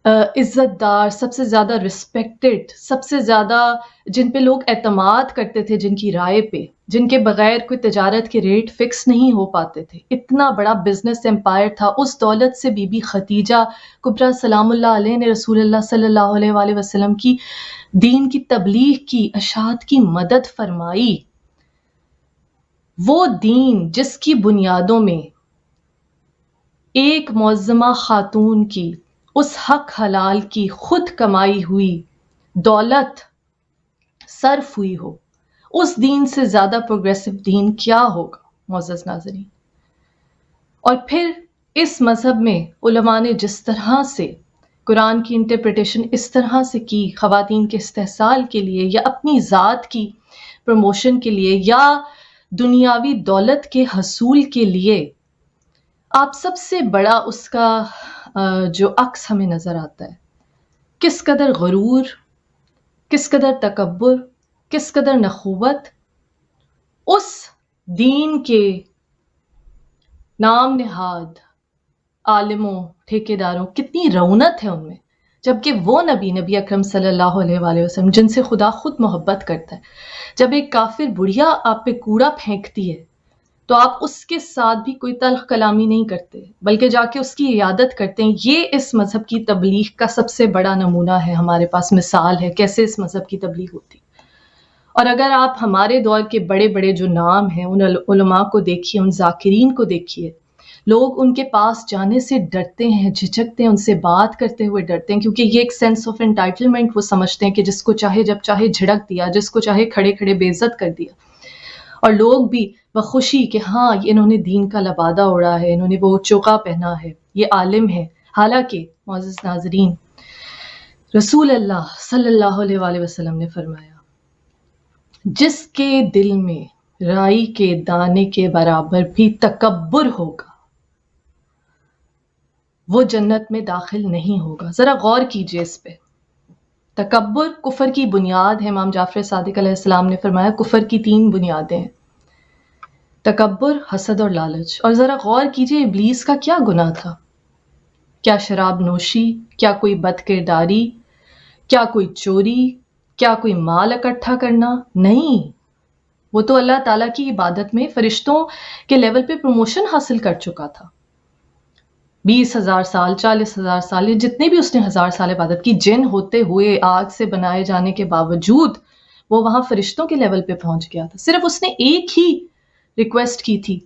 عزت دار، سب سے زیادہ رسپیکٹڈ، سب سے زیادہ جن پہ لوگ اعتماد کرتے تھے، جن کی رائے پہ، جن کے بغیر کوئی تجارت کے ریٹ فکس نہیں ہو پاتے تھے، اتنا بڑا بزنس امپائر تھا۔ اس دولت سے بی بی خدیجہ کبریٰ سلام اللہ علیہ نے رسول اللہ صلی اللہ علیہ وآلہ وسلم کی دین کی تبلیغ کی، اشاعت کی مدد فرمائی۔ وہ دین جس کی بنیادوں میں ایک معظمہ خاتون کی اس حق حلال کی خود کمائی ہوئی دولت صرف ہوئی ہو، اس دین سے زیادہ پروگریسو دین کیا ہوگا معزز ناظرین؟ اور پھر اس مذہب میں علماء نے جس طرح سے قرآن کی انٹرپریٹیشن اس طرح سے کی، خواتین کے استحصال کے لیے یا اپنی ذات کی پروموشن کے لیے یا دنیاوی دولت کے حصول کے لیے، آپ سب سے بڑا اس کا جو عکس ہمیں نظر آتا ہے، کس قدر غرور، کس قدر تکبر، کس قدر نخوت اس دین کے نام نہاد عالموں، ٹھیکیداروں، کتنی رونت ہے ان میں، جبکہ وہ نبی اکرم صلی اللہ علیہ وآلہ وسلم جن سے خدا خود محبت کرتا ہے، جب ایک کافر بڑھیا آپ پہ کوڑا پھینکتی ہے تو آپ اس کے ساتھ بھی کوئی تلخ کلامی نہیں کرتے، بلکہ جا کے اس کی عیادت کرتے ہیں۔ یہ اس مذہب کی تبلیغ کا سب سے بڑا نمونہ ہے، ہمارے پاس مثال ہے کیسے اس مذہب کی تبلیغ ہوتی۔ اور اگر آپ ہمارے دور کے بڑے بڑے جو نام ہیں ان علماء کو دیکھیے، ان ذاکرین کو دیکھیے، لوگ ان کے پاس جانے سے ڈرتے ہیں، جھجکتے ہیں، ان سے بات کرتے ہوئے ڈرتے ہیں، کیونکہ یہ ایک سینس آف انٹائٹلمنٹ وہ سمجھتے ہیں کہ جس کو چاہے جب چاہے جھڑک دیا، جس کو چاہے کھڑے کھڑے بے عزت کر دیا۔ اور لوگ بھی بخوشی کہ ہاں انہوں نے دین کا لبادہ اوڑھا ہے، انہوں نے وہ چوکا پہنا ہے، یہ عالم ہے۔ حالانکہ معزز ناظرین، رسول اللہ صلی اللہ علیہ وآلہ وسلم نے فرمایا جس کے دل میں رائی کے دانے کے برابر بھی تکبر ہوگا وہ جنت میں داخل نہیں ہوگا۔ ذرا غور کیجئے اس پہ۔ تکبر کفر کی بنیاد ہے۔ امام جعفر صادق علیہ السلام نے فرمایا کفر کی 3 بنیادیں ہیں، تکبر، حسد اور لالچ۔ اور ذرا غور کیجئے ابلیس کا کیا گناہ تھا؟ کیا شراب نوشی؟ کیا کوئی بد کرداری؟ کیا کوئی چوری؟ کیا کوئی مال اکٹھا کرنا؟ نہیں، وہ تو اللہ تعالیٰ کی عبادت میں فرشتوں کے لیول پہ پروموشن حاصل کر چکا تھا۔ 20,000 سال، 40,000 سال، جتنے بھی اس نے 1000 سال عبادت کی، جن ہوتے ہوئے آگ سے بنائے جانے کے باوجود وہ وہاں فرشتوں کے لیول پہ پہنچ گیا تھا۔ صرف اس نے ایک ہی ریکویسٹ کی تھی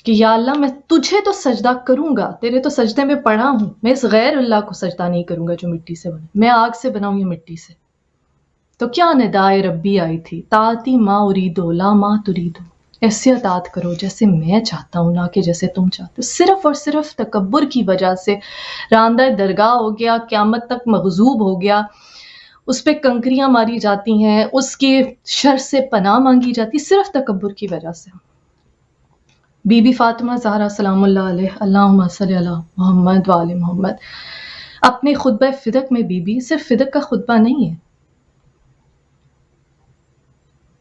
کہ یا اللہ میں تجھے تو سجدہ کروں گا، تیرے تو سجدے میں پڑا ہوں، میں اس غیر اللہ کو سجدہ نہیں کروں گا جو مٹی سے بنا، میں آگ سے بناؤں یا مٹی سے۔ تو کیا ندائے ربی آئی تھی، طاعتی ما اریدو لا ما تریدو، ایسے اطاعت کرو جیسے میں چاہتا ہوں، نہ کہ جیسے تم چاہتے ہو۔ صرف اور صرف تکبر کی وجہ سے راندہ درگاہ ہو گیا، قیامت تک مغضوب ہو گیا، اس پہ کنکریاں ماری جاتی ہیں، اس کے شر سے پناہ مانگی جاتی، صرف تکبر کی وجہ سے۔ بی بی فاطمہ زہرا سلام اللہ علیہ، اللہم صلی علی محمد وآل محمد، اپنے خطبہ فدق میں بی بی صرف فدق کا خطبہ نہیں ہے،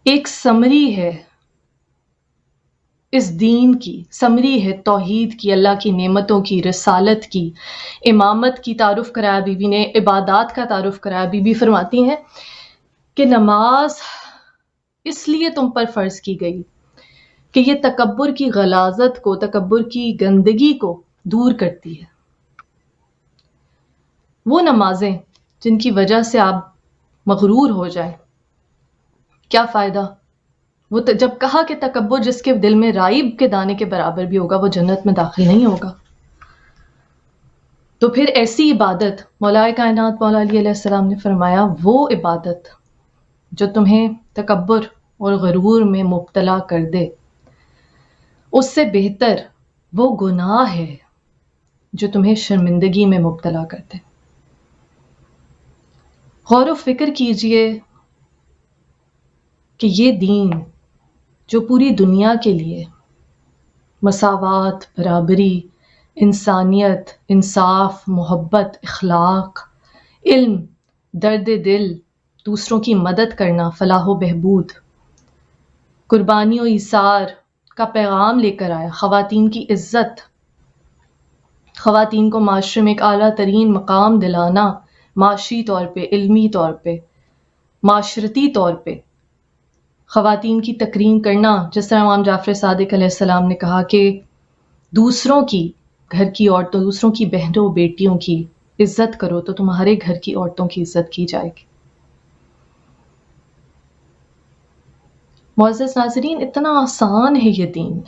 ایک سمری ہے اس دین کی، سمری ہے توحید کی، اللہ کی نعمتوں کی، رسالت کی، امامت کی تعارف کرایا بی بی نے، عبادات کا تعارف کرایا۔ بی بی فرماتی ہیں کہ نماز اس لیے تم پر فرض کی گئی کہ یہ تکبر کی غلاظت کو، تکبر کی گندگی کو دور کرتی ہے۔ وہ نمازیں جن کی وجہ سے آپ مغرور ہو جائیں، کیا فائدہ؟ وہ جب کہا کہ تکبر جس کے دل میں رائب کے دانے کے برابر بھی ہوگا وہ جنت میں داخل نہیں ہوگا، تو پھر ایسی عبادت مولا کائنات مولا علی علیہ السلام نے فرمایا وہ عبادت جو تمہیں تکبر اور غرور میں مبتلا کر دے، اس سے بہتر وہ گناہ ہے جو تمہیں شرمندگی میں مبتلا کر دے۔ غور و فکر کیجئے کہ یہ دین جو پوری دنیا کے لیے مساوات، برابری، انسانیت، انصاف، محبت، اخلاق، علم، درد دل، دوسروں کی مدد کرنا، فلاح و بہبود، قربانی و ایثار کا پیغام لے کر آیا، خواتین کی عزت، خواتین کو معاشرے میں ایک اعلیٰ ترین مقام دلانا، معاشی طور پہ، علمی طور پہ، معاشرتی طور پہ خواتین کی تکریم کرنا، جس طرح امام جعفر صادق علیہ السلام نے کہا کہ دوسروں کی گھر کی عورتوں، دوسروں کی بہنوں بیٹیوں کی عزت کرو تو تمہارے گھر کی عورتوں کی عزت کی جائے گی۔ معزز ناظرین، اتنا آسان ہے یہ دین،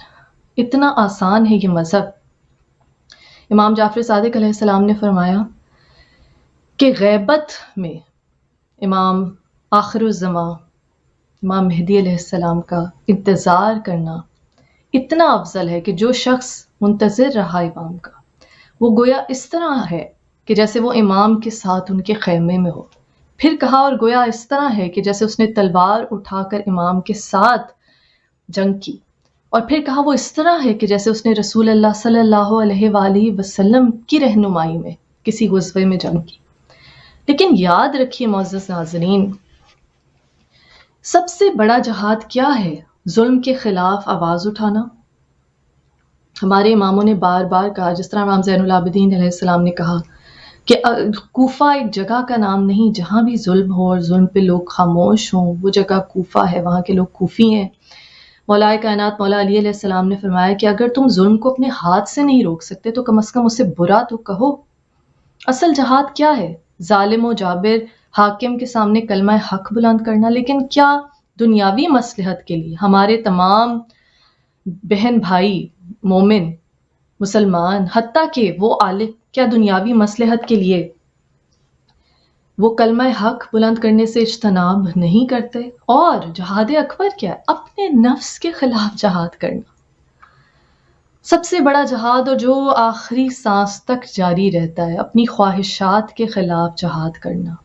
اتنا آسان ہے یہ مذہب۔ امام جعفر صادق علیہ السلام نے فرمایا کہ غیبت میں امام آخر الزماں امام مہدی علیہ السلام کا انتظار کرنا اتنا افضل ہے کہ جو شخص منتظر رہا امام کا، وہ گویا اس طرح ہے کہ جیسے وہ امام کے ساتھ ان کے خیمے میں ہو۔ پھر کہا اور گویا اس طرح ہے کہ جیسے اس نے تلوار اٹھا کر امام کے ساتھ جنگ کی، اور پھر کہا وہ اس طرح ہے کہ جیسے اس نے رسول اللہ صلی اللہ علیہ وآلہ وسلم کی رہنمائی میں کسی غزوے میں جنگ کی۔ لیکن یاد رکھیے معزز ناظرین، سب سے بڑا جہاد کیا ہے؟ ظلم کے خلاف آواز اٹھانا۔ ہمارے اماموں نے بار بار کہا، جس طرح امام زین العابدین علیہ السلام نے کہا کہ کوفہ ایک جگہ کا نام نہیں، جہاں بھی ظلم ہو اور ظلم پہ لوگ خاموش ہوں وہ جگہ کوفہ ہے، وہاں کے لوگ کوفی ہیں۔ مولا کائنات مولا علی علیہ السلام نے فرمایا کہ اگر تم ظلم کو اپنے ہاتھ سے نہیں روک سکتے تو کم از کم اسے برا تو کہو۔ اصل جہاد کیا ہے؟ ظالم و جابر حاکم کے سامنے کلمہ حق بلند کرنا، لیکن کیا دنیاوی مصلحت کے لیے ہمارے تمام بہن بھائی مومن مسلمان، حتیٰ کہ وہ عالم، کیا دنیاوی مصلحت کے لیے وہ کلمہ حق بلند کرنے سے اجتناب نہیں کرتے؟ اور جہاد اکبر کیا ہے؟ اپنے نفس کے خلاف جہاد کرنا، سب سے بڑا جہاد، اور جو آخری سانس تک جاری رہتا ہے، اپنی خواہشات کے خلاف جہاد کرنا۔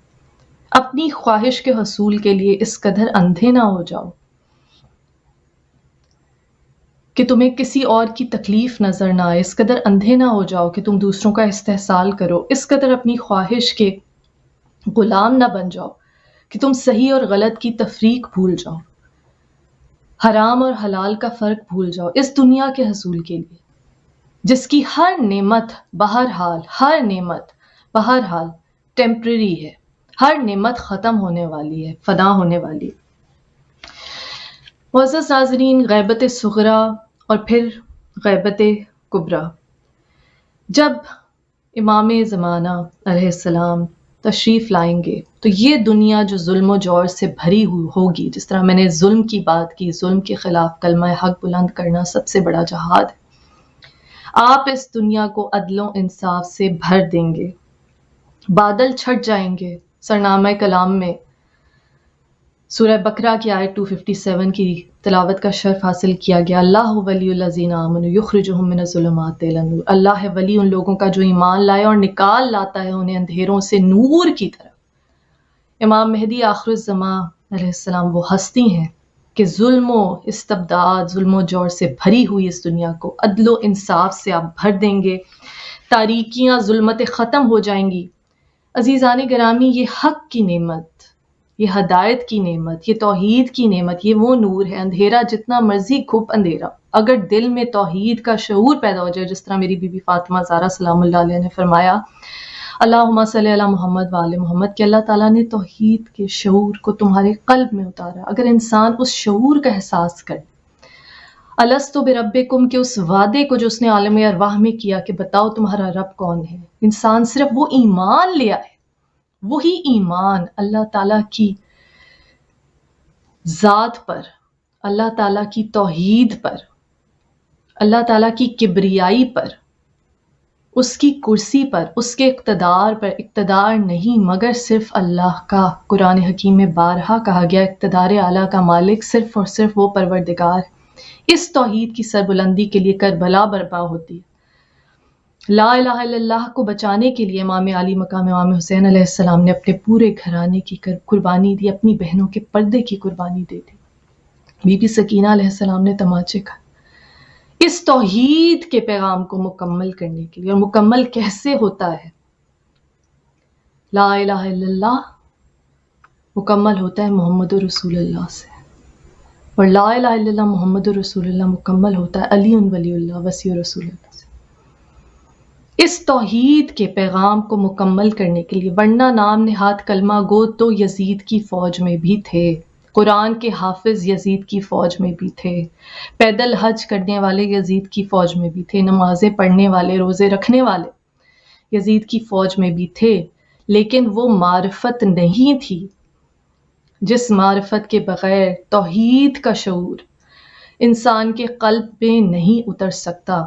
اپنی خواہش کے حصول کے لیے اس قدر اندھے نہ ہو جاؤ کہ تمہیں کسی اور کی تکلیف نظر نہ آئے، اس قدر اندھے نہ ہو جاؤ کہ تم دوسروں کا استحصال کرو، اس قدر اپنی خواہش کے غلام نہ بن جاؤ کہ تم صحیح اور غلط کی تفریق بھول جاؤ، حرام اور حلال کا فرق بھول جاؤ اس دنیا کے حصول کے لیے، جس کی ہر نعمت بہرحال ٹیمپرری ہے، ہر نعمت ختم ہونے والی ہے، فنا ہونے والی ہے۔ معزز ناظرین، غیبت صغرا اور پھر غیبت کبریٰ۔ جب امام زمانہ علیہ السلام تشریف لائیں گے تو یہ دنیا جو ظلم و جور سے بھری ہوگی، جس طرح میں نے ظلم کی بات کی، ظلم کے خلاف کلمہ حق بلند کرنا سب سے بڑا جہاد ہے۔ آپ اس دنیا کو عدل و انصاف سے بھر دیں گے، بادل چھٹ جائیں گے۔ سرنامہ کلام میں سورہ بقرہ کی آیت 257 کی تلاوت کا شرف حاصل کیا گیا، اللہ ولی الذین آمنوا یخرجہم من الظلمات الی النور، اللہ ہے ولی ان لوگوں کا جو ایمان لائے اور نکال لاتا ہے انہیں اندھیروں سے نور کی طرف۔ امام مہدی آخر الزماں علیہ السلام وہ ہستی ہیں کہ ظلم و استبداد، ظلم و جور سے بھری ہوئی اس دنیا کو عدل و انصاف سے آپ بھر دیں گے، تاریکیاں ظلمتیں ختم ہو جائیں گی۔ عزیزان گرامی، یہ حق کی نعمت، یہ ہدایت کی نعمت، یہ توحید کی نعمت، یہ وہ نور ہے۔ اندھیرا جتنا مرضی گھپ اندھیرا، اگر دل میں توحید کا شعور پیدا ہو جائے، جس طرح میری بی بی فاطمہ زہرا سلام اللہ علیہ نے فرمایا، اللہم صلی علی محمد وآل محمد، کہ اللہ تعالیٰ نے توحید کے شعور کو تمہارے قلب میں اتارا۔ اگر انسان اس شعور کا احساس کرے، الستُ بربکم کے اس وعدے کو جو اس نے عالم ارواح میں کیا کہ بتاؤ تمہارا رب کون ہے، انسان صرف وہ ایمان لے آئے، وہی ایمان اللہ تعالیٰ کی ذات پر، اللہ تعالیٰ کی توحید پر، اللہ تعالیٰ کی کبریائی پر، اس کی کرسی پر، اس کے اقتدار پر اقتدار نہیں مگر صرف اللہ کا۔ قرآن حکیم میں بارہا کہا گیا اقتدار اعلیٰ کا مالک صرف اور صرف وہ پروردگار ہے۔ اس توحید کی سربلندی کے لیے کربلا برپا ہوتی ہے۔ لا الہ الا اللہ کو بچانے کے لیے امام علی مقام امام حسین علیہ السلام نے اپنے پورے گھرانے کی قربانی دی، اپنی بہنوں کے پردے کی قربانی دے دی۔ بی بی سکینہ علیہ السلام نے تماچے کھائے اس توحید کے پیغام کو مکمل کرنے کے لیے۔ اور مکمل کیسے ہوتا ہے؟ لا الہ الا اللہ مکمل ہوتا ہے محمد رسول اللہ سے، اور لا الہ الا اللہ محمد رسول اللہ مکمل ہوتا ہے علی ولی اللہ وصی رسول اللہ سے۔ اس توحید کے پیغام کو مکمل کرنے کے لیے، ورنہ نام نہاد کلمہ گو تو یزید کی فوج میں بھی تھے، قرآن کے حافظ یزید کی فوج میں بھی تھے، پیدل حج کرنے والے یزید کی فوج میں بھی تھے، نمازیں پڑھنے والے، روزے رکھنے والے یزید کی فوج میں بھی تھے، لیکن وہ معرفت نہیں تھی جس معرفت کے بغیر توحید کا شعور انسان کے قلب میں نہیں اتر سکتا۔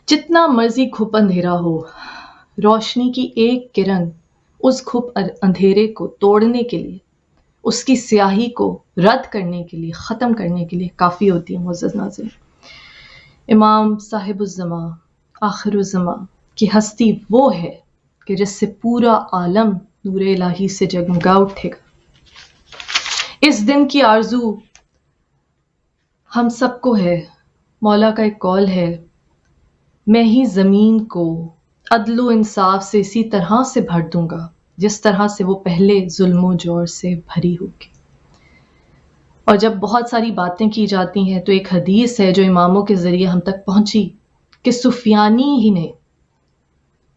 جتنا مرضی گھپ اندھیرا ہو، روشنی کی ایک کرن اس گھپ اندھیرے کو توڑنے کے لیے، اس کی سیاہی کو رد کرنے کے لیے، ختم کرنے کے لیے کافی ہوتی ہے۔ معزز ناظرین، امام صاحب الزماں آخر الزماں کی ہستی وہ ہے کہ جس سے پورا عالم نور الہی سے جگمگا اٹھے گا۔ اس دن کی آرزو ہم سب کو ہے۔ مولا کا ایک قول ہے، میں ہی زمین کو عدل و انصاف سے اسی طرح سے بھر دوں گا جس طرح سے وہ پہلے ظلم و جور سے بھری ہوگی۔ اور جب بہت ساری باتیں کی جاتی ہیں تو ایک حدیث ہے جو اماموں کے ذریعے ہم تک پہنچی کہ سفیانی ہی نے،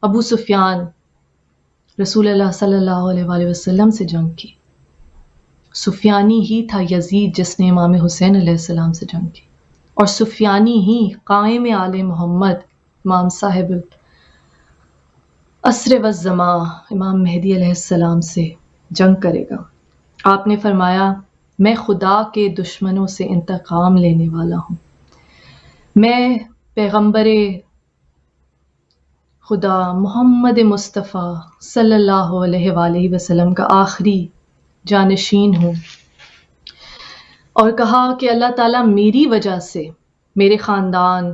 ابو سفیان رسول اللہ صلی اللہ علیہ وآلہ وسلم سے جنگ کی۔ سفیانی ہی تھا یزید جس نے امام حسین علیہ السلام سے جنگ کی، اور سفیانی ہی قائم آل محمد امام صاحب عصر والزماں امام مہدی علیہ السلام سے جنگ کرے گا۔ آپ نے فرمایا، میں خدا کے دشمنوں سے انتقام لینے والا ہوں، میں پیغمبر خدا محمد مصطفیٰ صلی اللہ علیہ وآلہ وسلم کا آخری جانشین ہوں۔ اور کہا کہ اللہ تعالیٰ میری وجہ سے میرے خاندان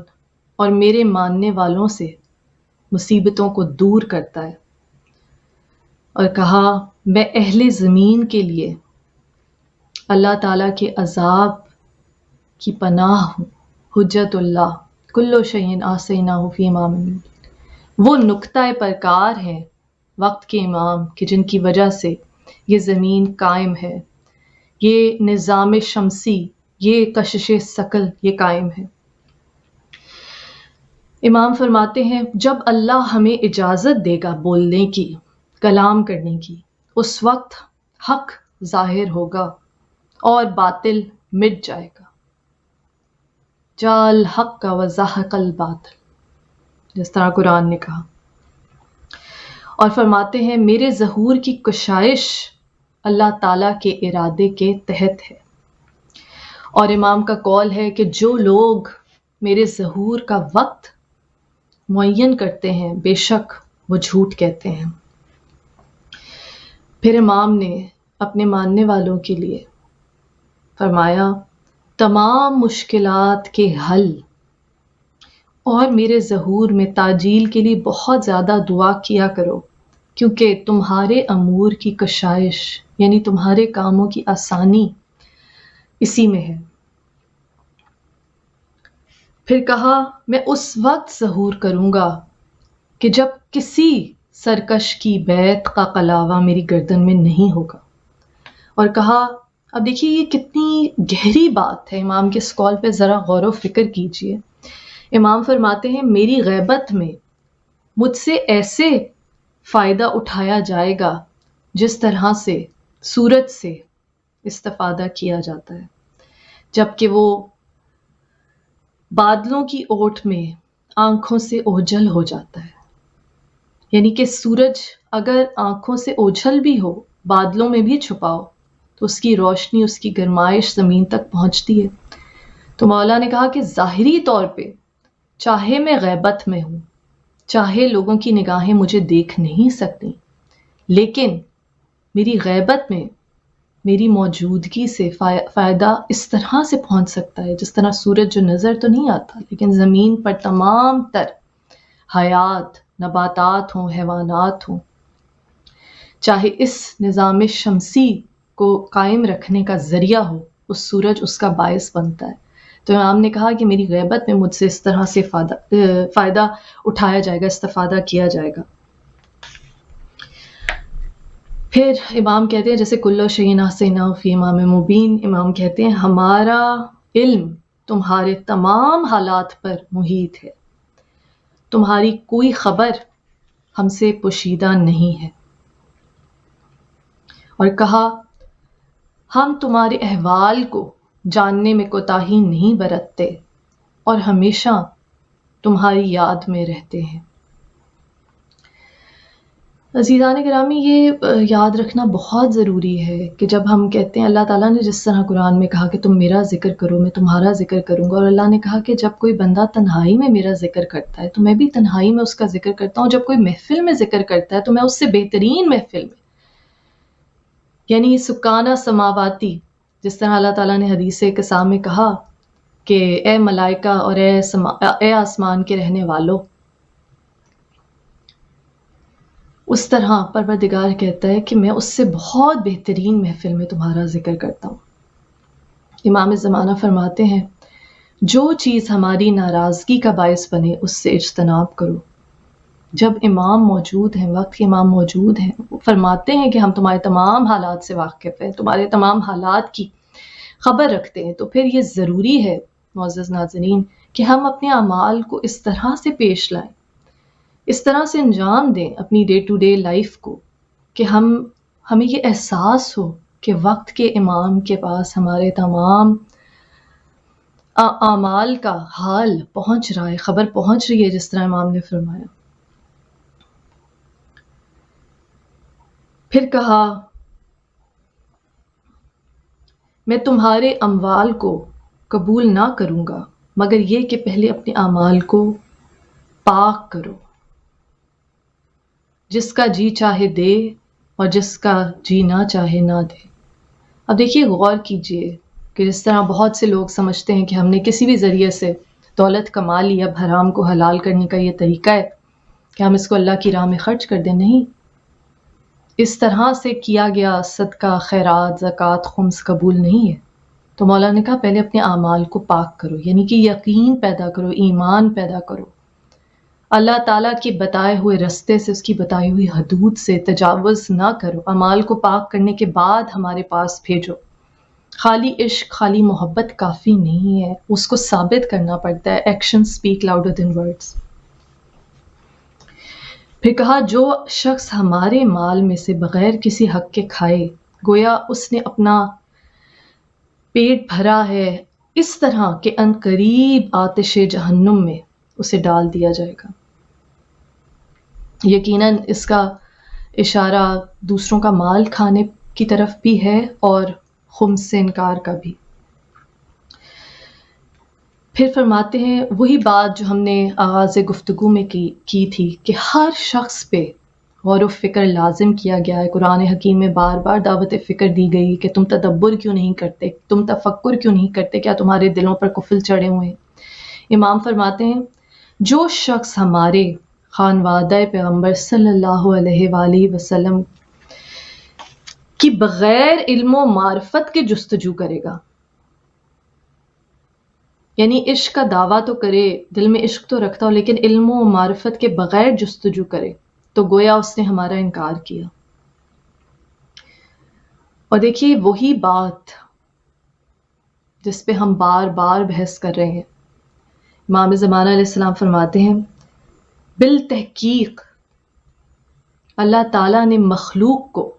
اور میرے ماننے والوں سے مصیبتوں کو دور کرتا ہے، اور کہا میں اہل زمین کے لیے اللہ تعالیٰ کے عذاب کی پناہ ہوں، حجت اللہ کل شیء احصیناہ فی امام مبین۔ وہ نقطۂ پرکار ہیں وقت کے امام کہ جن کی وجہ سے یہ زمین قائم ہے، یہ نظام شمسی، یہ کشش ثقل یہ قائم ہے۔ امام فرماتے ہیں جب اللہ ہمیں اجازت دے گا بولنے کی، کلام کرنے کی، اس وقت حق ظاہر ہوگا اور باطل مٹ جائے گا۔ جاء الحق وزهق الباطل، جس طرح قرآن نے کہا۔ اور فرماتے ہیں میرے ظہور کی کشائش اللہ تعالیٰ کے ارادے کے تحت ہے۔ اور امام کا قول ہے کہ جو لوگ میرے ظہور کا وقت معین کرتے ہیں بے شک وہ جھوٹ کہتے ہیں۔ پھر امام نے اپنے ماننے والوں کے لیے فرمایا تمام مشکلات کے حل اور میرے ظہور میں تعجیل کے لیے بہت زیادہ دعا کیا کرو، کیونکہ تمہارے امور کی کشائش یعنی تمہارے کاموں کی آسانی اسی میں ہے۔ پھر کہا میں اس وقت ظہور کروں گا کہ جب کسی سرکش کی بیعت کا قلاوہ میری گردن میں نہیں ہوگا۔ اور کہا اب دیکھیے یہ کتنی گہری بات ہے، امام کے اس قول پہ ذرا غور و فکر کیجئے۔ امام فرماتے ہیں میری غیبت میں مجھ سے ایسے فائدہ اٹھایا جائے گا جس طرح سے سورج سے استفادہ کیا جاتا ہے جبکہ وہ بادلوں کی اوٹ میں آنکھوں سے اوجھل ہو جاتا ہے۔ یعنی کہ سورج اگر آنکھوں سے اوجھل بھی ہو، بادلوں میں بھی چھپاؤ تو اس کی روشنی، اس کی گرمائش زمین تک پہنچتی ہے۔ تو مولا نے کہا کہ ظاہری طور پہ چاہے میں غیبت میں ہوں، چاہے لوگوں کی نگاہیں مجھے دیکھ نہیں سکتی، لیکن میری غیبت میں میری موجودگی سے فائدہ اس طرح سے پہنچ سکتا ہے جس طرح سورج جو نظر تو نہیں آتا، لیکن زمین پر تمام تر حیات، نباتات ہوں، حیوانات ہوں، چاہے اس نظام شمسی کو قائم رکھنے کا ذریعہ ہو، اس سورج اس کا باعث بنتا ہے۔ تو امام نے کہا کہ میری غیبت میں مجھ سے اس طرح سے فائدہ اٹھایا جائے گا، استفادہ کیا جائے گا۔ پھر امام کہتے ہیں جیسے کلو شیء احصیناہ فی امام مبین، امام کہتے ہیں ہمارا علم تمہارے تمام حالات پر محیط ہے، تمہاری کوئی خبر ہم سے پوشیدہ نہیں ہے۔ اور کہا ہم تمہارے احوال کو جاننے میں کوتاہی نہیں برتتے اور ہمیشہ تمہاری یاد میں رہتے ہیں۔ عزیزان گرامی، یہ یاد رکھنا بہت ضروری ہے کہ جب ہم کہتے ہیں اللہ تعالیٰ نے جس طرح قرآن میں کہا کہ تم میرا ذکر کرو میں تمہارا ذکر کروں گا، اور اللہ نے کہا کہ جب کوئی بندہ تنہائی میں میرا ذکر کرتا ہے تو میں بھی تنہائی میں اس کا ذکر کرتا ہوں، جب کوئی محفل میں ذکر کرتا ہے تو میں اس سے بہترین محفل میں، یعنی سکانہ سماواتی، جس طرح اللہ تعالیٰ نے حدیث قصہ میں کہا کہ اے ملائکہ اور اے آسمان کے رہنے والو، اس طرح پروردگار کہتا ہے کہ میں اس سے بہت بہترین محفل میں تمہارا ذکر کرتا ہوں۔ امام زمانہ فرماتے ہیں جو چیز ہماری ناراضگی کا باعث بنے اس سے اجتناب کرو۔ جب امام موجود ہیں، وقت کے امام موجود ہیں، وہ فرماتے ہیں کہ ہم تمہارے تمام حالات سے واقف ہیں، تمہارے تمام حالات کی خبر رکھتے ہیں، تو پھر یہ ضروری ہے معزز ناظرین کہ ہم اپنے اعمال کو اس طرح سے پیش لائیں، اس طرح سے انجام دیں اپنی ڈے ٹو ڈے لائف کو کہ ہمیں یہ احساس ہو کہ وقت کے امام کے پاس ہمارے تمام اعمال کا حال پہنچ رہا ہے، خبر پہنچ رہی ہے، جس طرح امام نے فرمایا۔ پھر کہا میں تمہارے اموال کو قبول نہ کروں گا مگر یہ کہ پہلے اپنے اعمال کو پاک کرو، جس کا جی چاہے دے اور جس کا جی نہ چاہے نہ دے۔ اب دیکھیے، غور کیجئے کہ جس طرح بہت سے لوگ سمجھتے ہیں کہ ہم نے کسی بھی ذریعے سے دولت کما لی، اب حرام کو حلال کرنے کا یہ طریقہ ہے کہ ہم اس کو اللہ کی راہ میں خرچ کر دیں۔ نہیں، اس طرح سے کیا گیا صدقہ، خیرات، زکوٰۃ، خمس قبول نہیں ہے۔ تو مولا نے کہا پہلے اپنے اعمال کو پاک کرو، یعنی کہ یقین پیدا کرو، ایمان پیدا کرو، اللہ تعالیٰ کے بتائے ہوئے رستے سے، اس کی بتائی ہوئی حدود سے تجاوز نہ کرو۔ اعمال کو پاک کرنے کے بعد ہمارے پاس بھیجو۔ خالی عشق، خالی محبت کافی نہیں ہے، اس کو ثابت کرنا پڑتا ہے۔ Action speak louder than words. پھر کہا جو شخص ہمارے مال میں سے بغیر کسی حق کے کھائے گویا اس نے اپنا پیٹ بھرا ہے، اس طرح کہ ان قریب آتش جہنم میں اسے ڈال دیا جائے گا۔ یقیناً اس کا اشارہ دوسروں کا مال کھانے کی طرف بھی ہے اور خمس سے انکار کا بھی۔ پھر فرماتے ہیں وہی بات جو ہم نے آغاز گفتگو میں کی تھی کہ ہر شخص پہ غور و فکر لازم کیا گیا ہے۔ قرآن حکیم میں بار بار دعوت فکر دی گئی کہ تم تدبر کیوں نہیں کرتے، تم تفکر کیوں نہیں کرتے، کیا تمہارے دلوں پر قفل چڑھے ہوئے ہیں؟ امام فرماتے ہیں جو شخص ہمارے خانوادہ پیغمبر صلی اللہ علیہ وآلہ وسلم کی بغیر علم و معرفت کے جستجو کرے گا، یعنی عشق کا دعویٰ تو کرے، دل میں عشق تو رکھتا ہو، لیکن علم و معرفت کے بغیر جستجو کرے تو گویا اس نے ہمارا انکار کیا۔ اور دیکھیے وہی بات جس پہ ہم بار بار بحث کر رہے ہیں، امام زمانہ علیہ السلام فرماتے ہیں بالتحقیق اللہ تعالیٰ نے مخلوق کو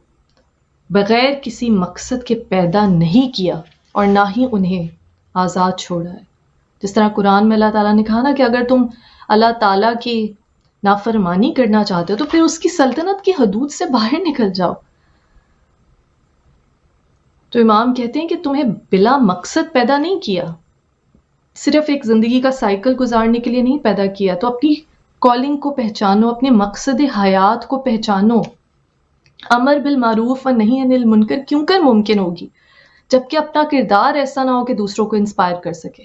بغیر کسی مقصد کے پیدا نہیں کیا اور نہ ہی انہیں آزاد چھوڑا ہے۔ جس طرح قرآن میں اللہ تعالیٰ نے کہا نا کہ اگر تم اللہ تعالیٰ کی نافرمانی کرنا چاہتے ہو تو پھر اس کی سلطنت کی حدود سے باہر نکل جاؤ۔ تو امام کہتے ہیں کہ تمہیں بلا مقصد پیدا نہیں کیا، صرف ایک زندگی کا سائیکل گزارنے کے لیے نہیں پیدا کیا، تو اپنی کالنگ کو پہچانو، اپنے مقصد حیات کو پہچانو۔ امر بالمعروف و نہی عن المنکر کیوں کر ممکن ہوگی جبکہ اپنا کردار ایسا نہ ہو کہ دوسروں کو انسپائر کر سکے؟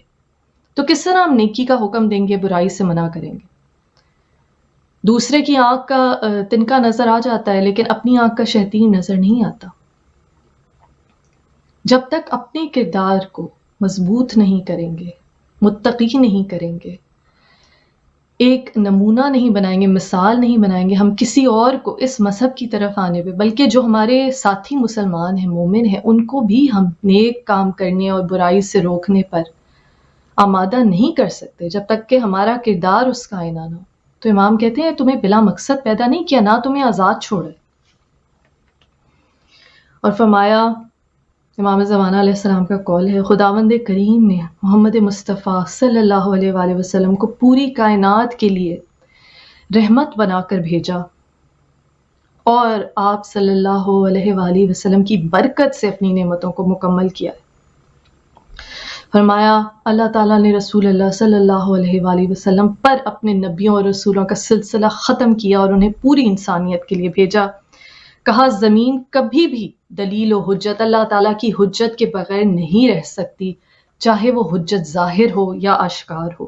تو کس طرح ہم نیکی کا حکم دیں گے، برائی سے منع کریں گے؟ دوسرے کی آنکھ کا تنکا نظر آ جاتا ہے لیکن اپنی آنکھ کا شیطین نظر نہیں آتا۔ جب تک اپنے کردار کو مضبوط نہیں کریں گے، متقی نہیں کریں گے، ایک نمونہ نہیں بنائیں گے، مثال نہیں بنائیں گے ہم کسی اور کو اس مذہب کی طرف آنے پہ، بلکہ جو ہمارے ساتھی مسلمان ہیں، مومن ہیں، ان کو بھی ہم نیک کام کرنے اور برائی سے روکنے پر آمادہ نہیں کر سکتے جب تک کہ ہمارا کردار اس کا آئینہ نہ ہو۔ تو امام کہتے ہیں تمہیں بلا مقصد پیدا نہیں کیا، نہ تمہیں آزاد چھوڑے۔ اور فرمایا، امام زمانہ علیہ السلام کا قول ہے، خداوند کریم نے محمد مصطفیٰ صلی اللہ علیہ وآلہ وسلم کو پوری کائنات کے لیے رحمت بنا کر بھیجا، اور آپ صلی اللہ علیہ وآلہ وسلم کی برکت سے اپنی نعمتوں کو مکمل کیا ہے۔ فرمایا اللہ تعالیٰ نے رسول اللہ صلی اللہ علیہ وآلہ وسلم پر اپنے نبیوں اور رسولوں کا سلسلہ ختم کیا اور انہیں پوری انسانیت کے لیے بھیجا۔ کہا زمین کبھی بھی دلیل و حجت، اللہ تعالیٰ کی حجت کے بغیر نہیں رہ سکتی، چاہے وہ حجت ظاہر ہو یا آشکار ہو۔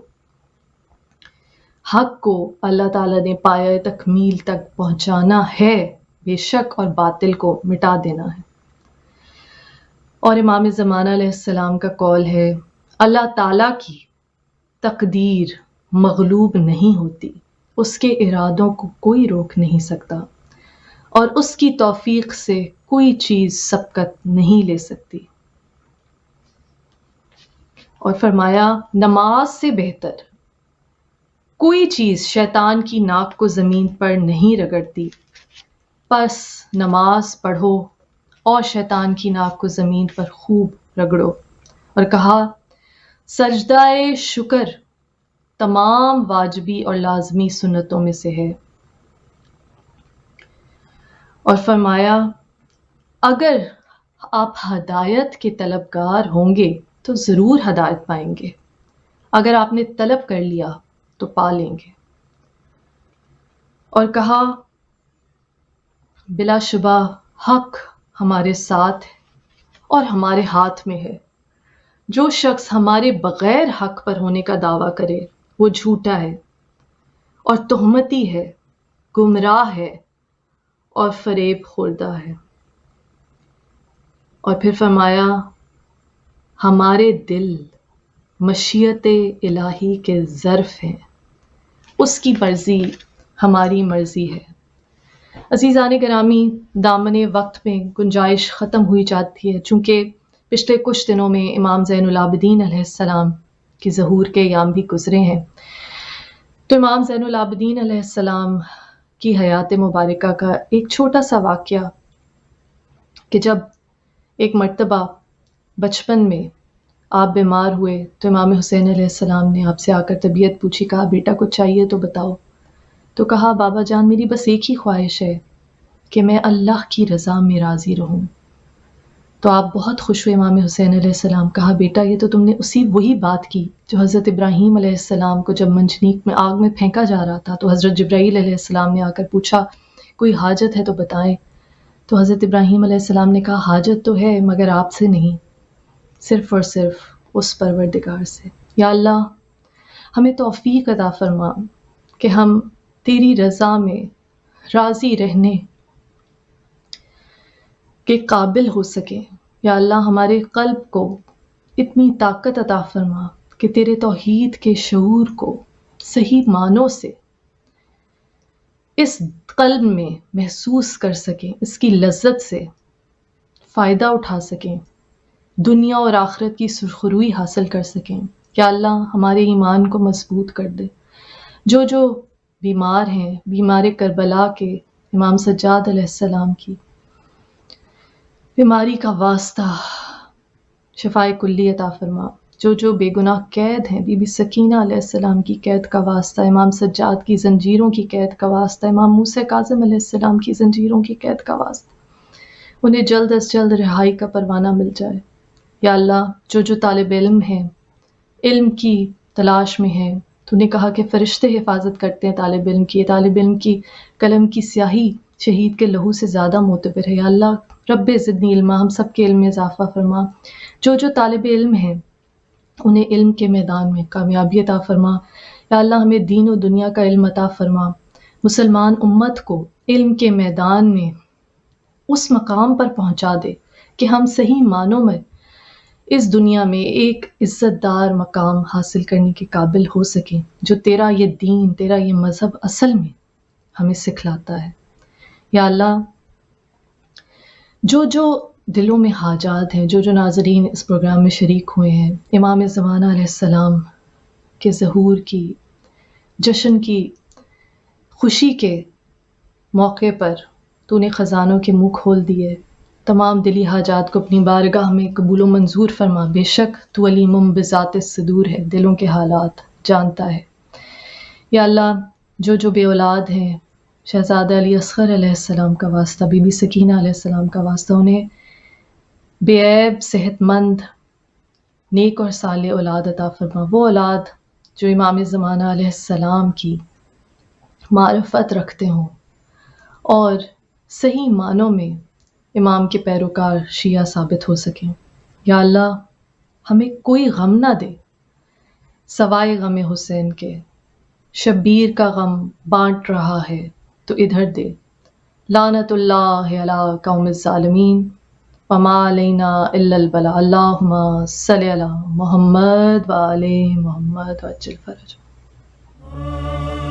حق کو اللہ تعالیٰ نے پایہ تکمیل تک پہنچانا ہے، بے شک، اور باطل کو مٹا دینا ہے۔ اور امام زمانہ علیہ السلام کا قول ہے، اللہ تعالیٰ کی تقدیر مغلوب نہیں ہوتی، اس کے ارادوں کو کوئی روک نہیں سکتا، اور اس کی توفیق سے کوئی چیز سبقت نہیں لے سکتی۔ اور فرمایا نماز سے بہتر کوئی چیز شیطان کی ناک کو زمین پر نہیں رگڑتی، پس نماز پڑھو اور شیطان کی ناک کو زمین پر خوب رگڑو۔ اور کہا سجدہ شکر تمام واجبی اور لازمی سنتوں میں سے ہے۔ اور فرمایا اگر آپ ہدایت کے طلبگار ہوں گے تو ضرور ہدایت پائیں گے، اگر آپ نے طلب کر لیا تو پا لیں گے۔ اور کہا بلا شبہ حق ہمارے ساتھ ہے اور ہمارے ہاتھ میں ہے، جو شخص ہمارے بغیر حق پر ہونے کا دعویٰ کرے وہ جھوٹا ہے اور تہمتی ہے، گمراہ ہے اور فریب خوردہ ہے۔ اور پھر فرمایا ہمارے دل مشیت الہی کے ظرف ہیں، اس کی مرضی ہماری مرضی ہے۔ عزیزان گرامی، دامن وقت میں گنجائش ختم ہوئی جاتی ہے، چونکہ پچھلے کچھ دنوں میں امام زین العابدین علیہ السلام کی ظہور کے ایام بھی گزرے ہیں۔ تو امام زین العابدین علیہ السلام کی حیات مبارکہ کا ایک چھوٹا سا واقعہ کہ جب ایک مرتبہ بچپن میں آپ بیمار ہوئے تو امام حسین علیہ السلام نے آپ سے آ کر طبیعت پوچھی، کہا بیٹا کچھ چاہیے تو بتاؤ۔ تو کہا بابا جان میری بس ایک ہی خواہش ہے کہ میں اللہ کی رضا میں راضی رہوں۔ تو آپ بہت خوش ہوئے امام حسین علیہ السلام، کہا بیٹا یہ تو تم نے وہی بات کی جو حضرت ابراہیم علیہ السلام کو جب منجنیق میں آگ میں پھینکا جا رہا تھا تو حضرت جبرائیل علیہ السلام نے آ کر پوچھا کوئی حاجت ہے تو بتائیں۔ تو حضرت ابراہیم علیہ السلام نے کہا حاجت تو ہے مگر آپ سے نہیں، صرف اور صرف اس پروردگار سے۔ یا اللہ ہمیں توفیق عطا فرما کہ ہم تیری رضا میں راضی رہنے کے قابل ہو سکیں۔ یا اللہ ہمارے قلب کو اتنی طاقت عطا فرما کہ تیرے توحید کے شعور کو صحیح معنوں سے اس قلب میں محسوس کر سکیں، اس کی لذت سے فائدہ اٹھا سکیں، دنیا اور آخرت کی سرخروئی حاصل کر سکیں۔ یا اللہ ہمارے ایمان کو مضبوط کر دے۔ جو بیمار ہیں، بیمار کربلا کے امام سجاد علیہ السلام کی بیماری کا واسطہ شفائے کلی عطا فرما۔ جو بے گناہ قید ہیں، بی بی سکینہ علیہ السلام کی قید کا واسطہ، امام سجاد کی زنجیروں کی قید کا واسطہ، امام موسیٰ کاظم علیہ السلام کی زنجیروں کی قید کا واسطہ، انہیں جلد از جلد رہائی کا پروانہ مل جائے۔ یا اللہ جو طالب علم ہیں، علم کی تلاش میں ہیں، تو نے کہا کہ فرشتے حفاظت کرتے ہیں طالب علم کی، طالب علم کی قلم کی سیاہی شہید کے لہو سے زیادہ معتبر ہے۔ یا اللہ رب زدنی علما، ہم سب کے علم میں اضافہ فرما۔ جو طالب علم ہیں انہیں علم کے میدان میں کامیابی عطا فرما۔ یا اللہ ہمیں دین و دنیا کا علم عطا فرما، مسلمان امت کو علم کے میدان میں اس مقام پر پہنچا دے کہ ہم صحیح معنوں میں اس دنیا میں ایک عزت دار مقام حاصل کرنے کے قابل ہو سکیں، جو تیرا یہ دین، تیرا یہ مذہب اصل میں ہمیں سکھلاتا ہے۔ یا اللہ جو دلوں میں حاجات ہیں، جو ناظرین اس پروگرام میں شریک ہوئے ہیں، امام زمانہ علیہ السلام کے ظہور کی جشن کی خوشی کے موقع پر تو نے خزانوں کے منہ کھول دیے، تمام دلی حاجات کو اپنی بارگاہ میں قبول و منظور فرما۔ بے شک تو علیم بذات الصدور ہے، دلوں کے حالات جانتا ہے۔ یا اللہ جو بے اولاد ہیں، شہزادہ علی اصغر علیہ السلام کا واسطہ، بی بی سکینہ علیہ السلام کا واسطہ، انہیں بے عیب صحت مند نیک اور صالح اولاد عطا فرما، وہ اولاد جو امام زمانہ علیہ السلام کی معرفت رکھتے ہوں اور صحیح معنوں میں امام کے پیروکار شیعہ ثابت ہو سکیں۔ یا اللہ ہمیں کوئی غم نہ دے سوائے غم حسین کے، شبیر کا غم بانٹ رہا ہے تو ادھر دے، لعنت اللہ علی قوم الظالمین وما علینا الا البلاء، اللہم صلی علی محمد و آل محمد وعجل فرجہ۔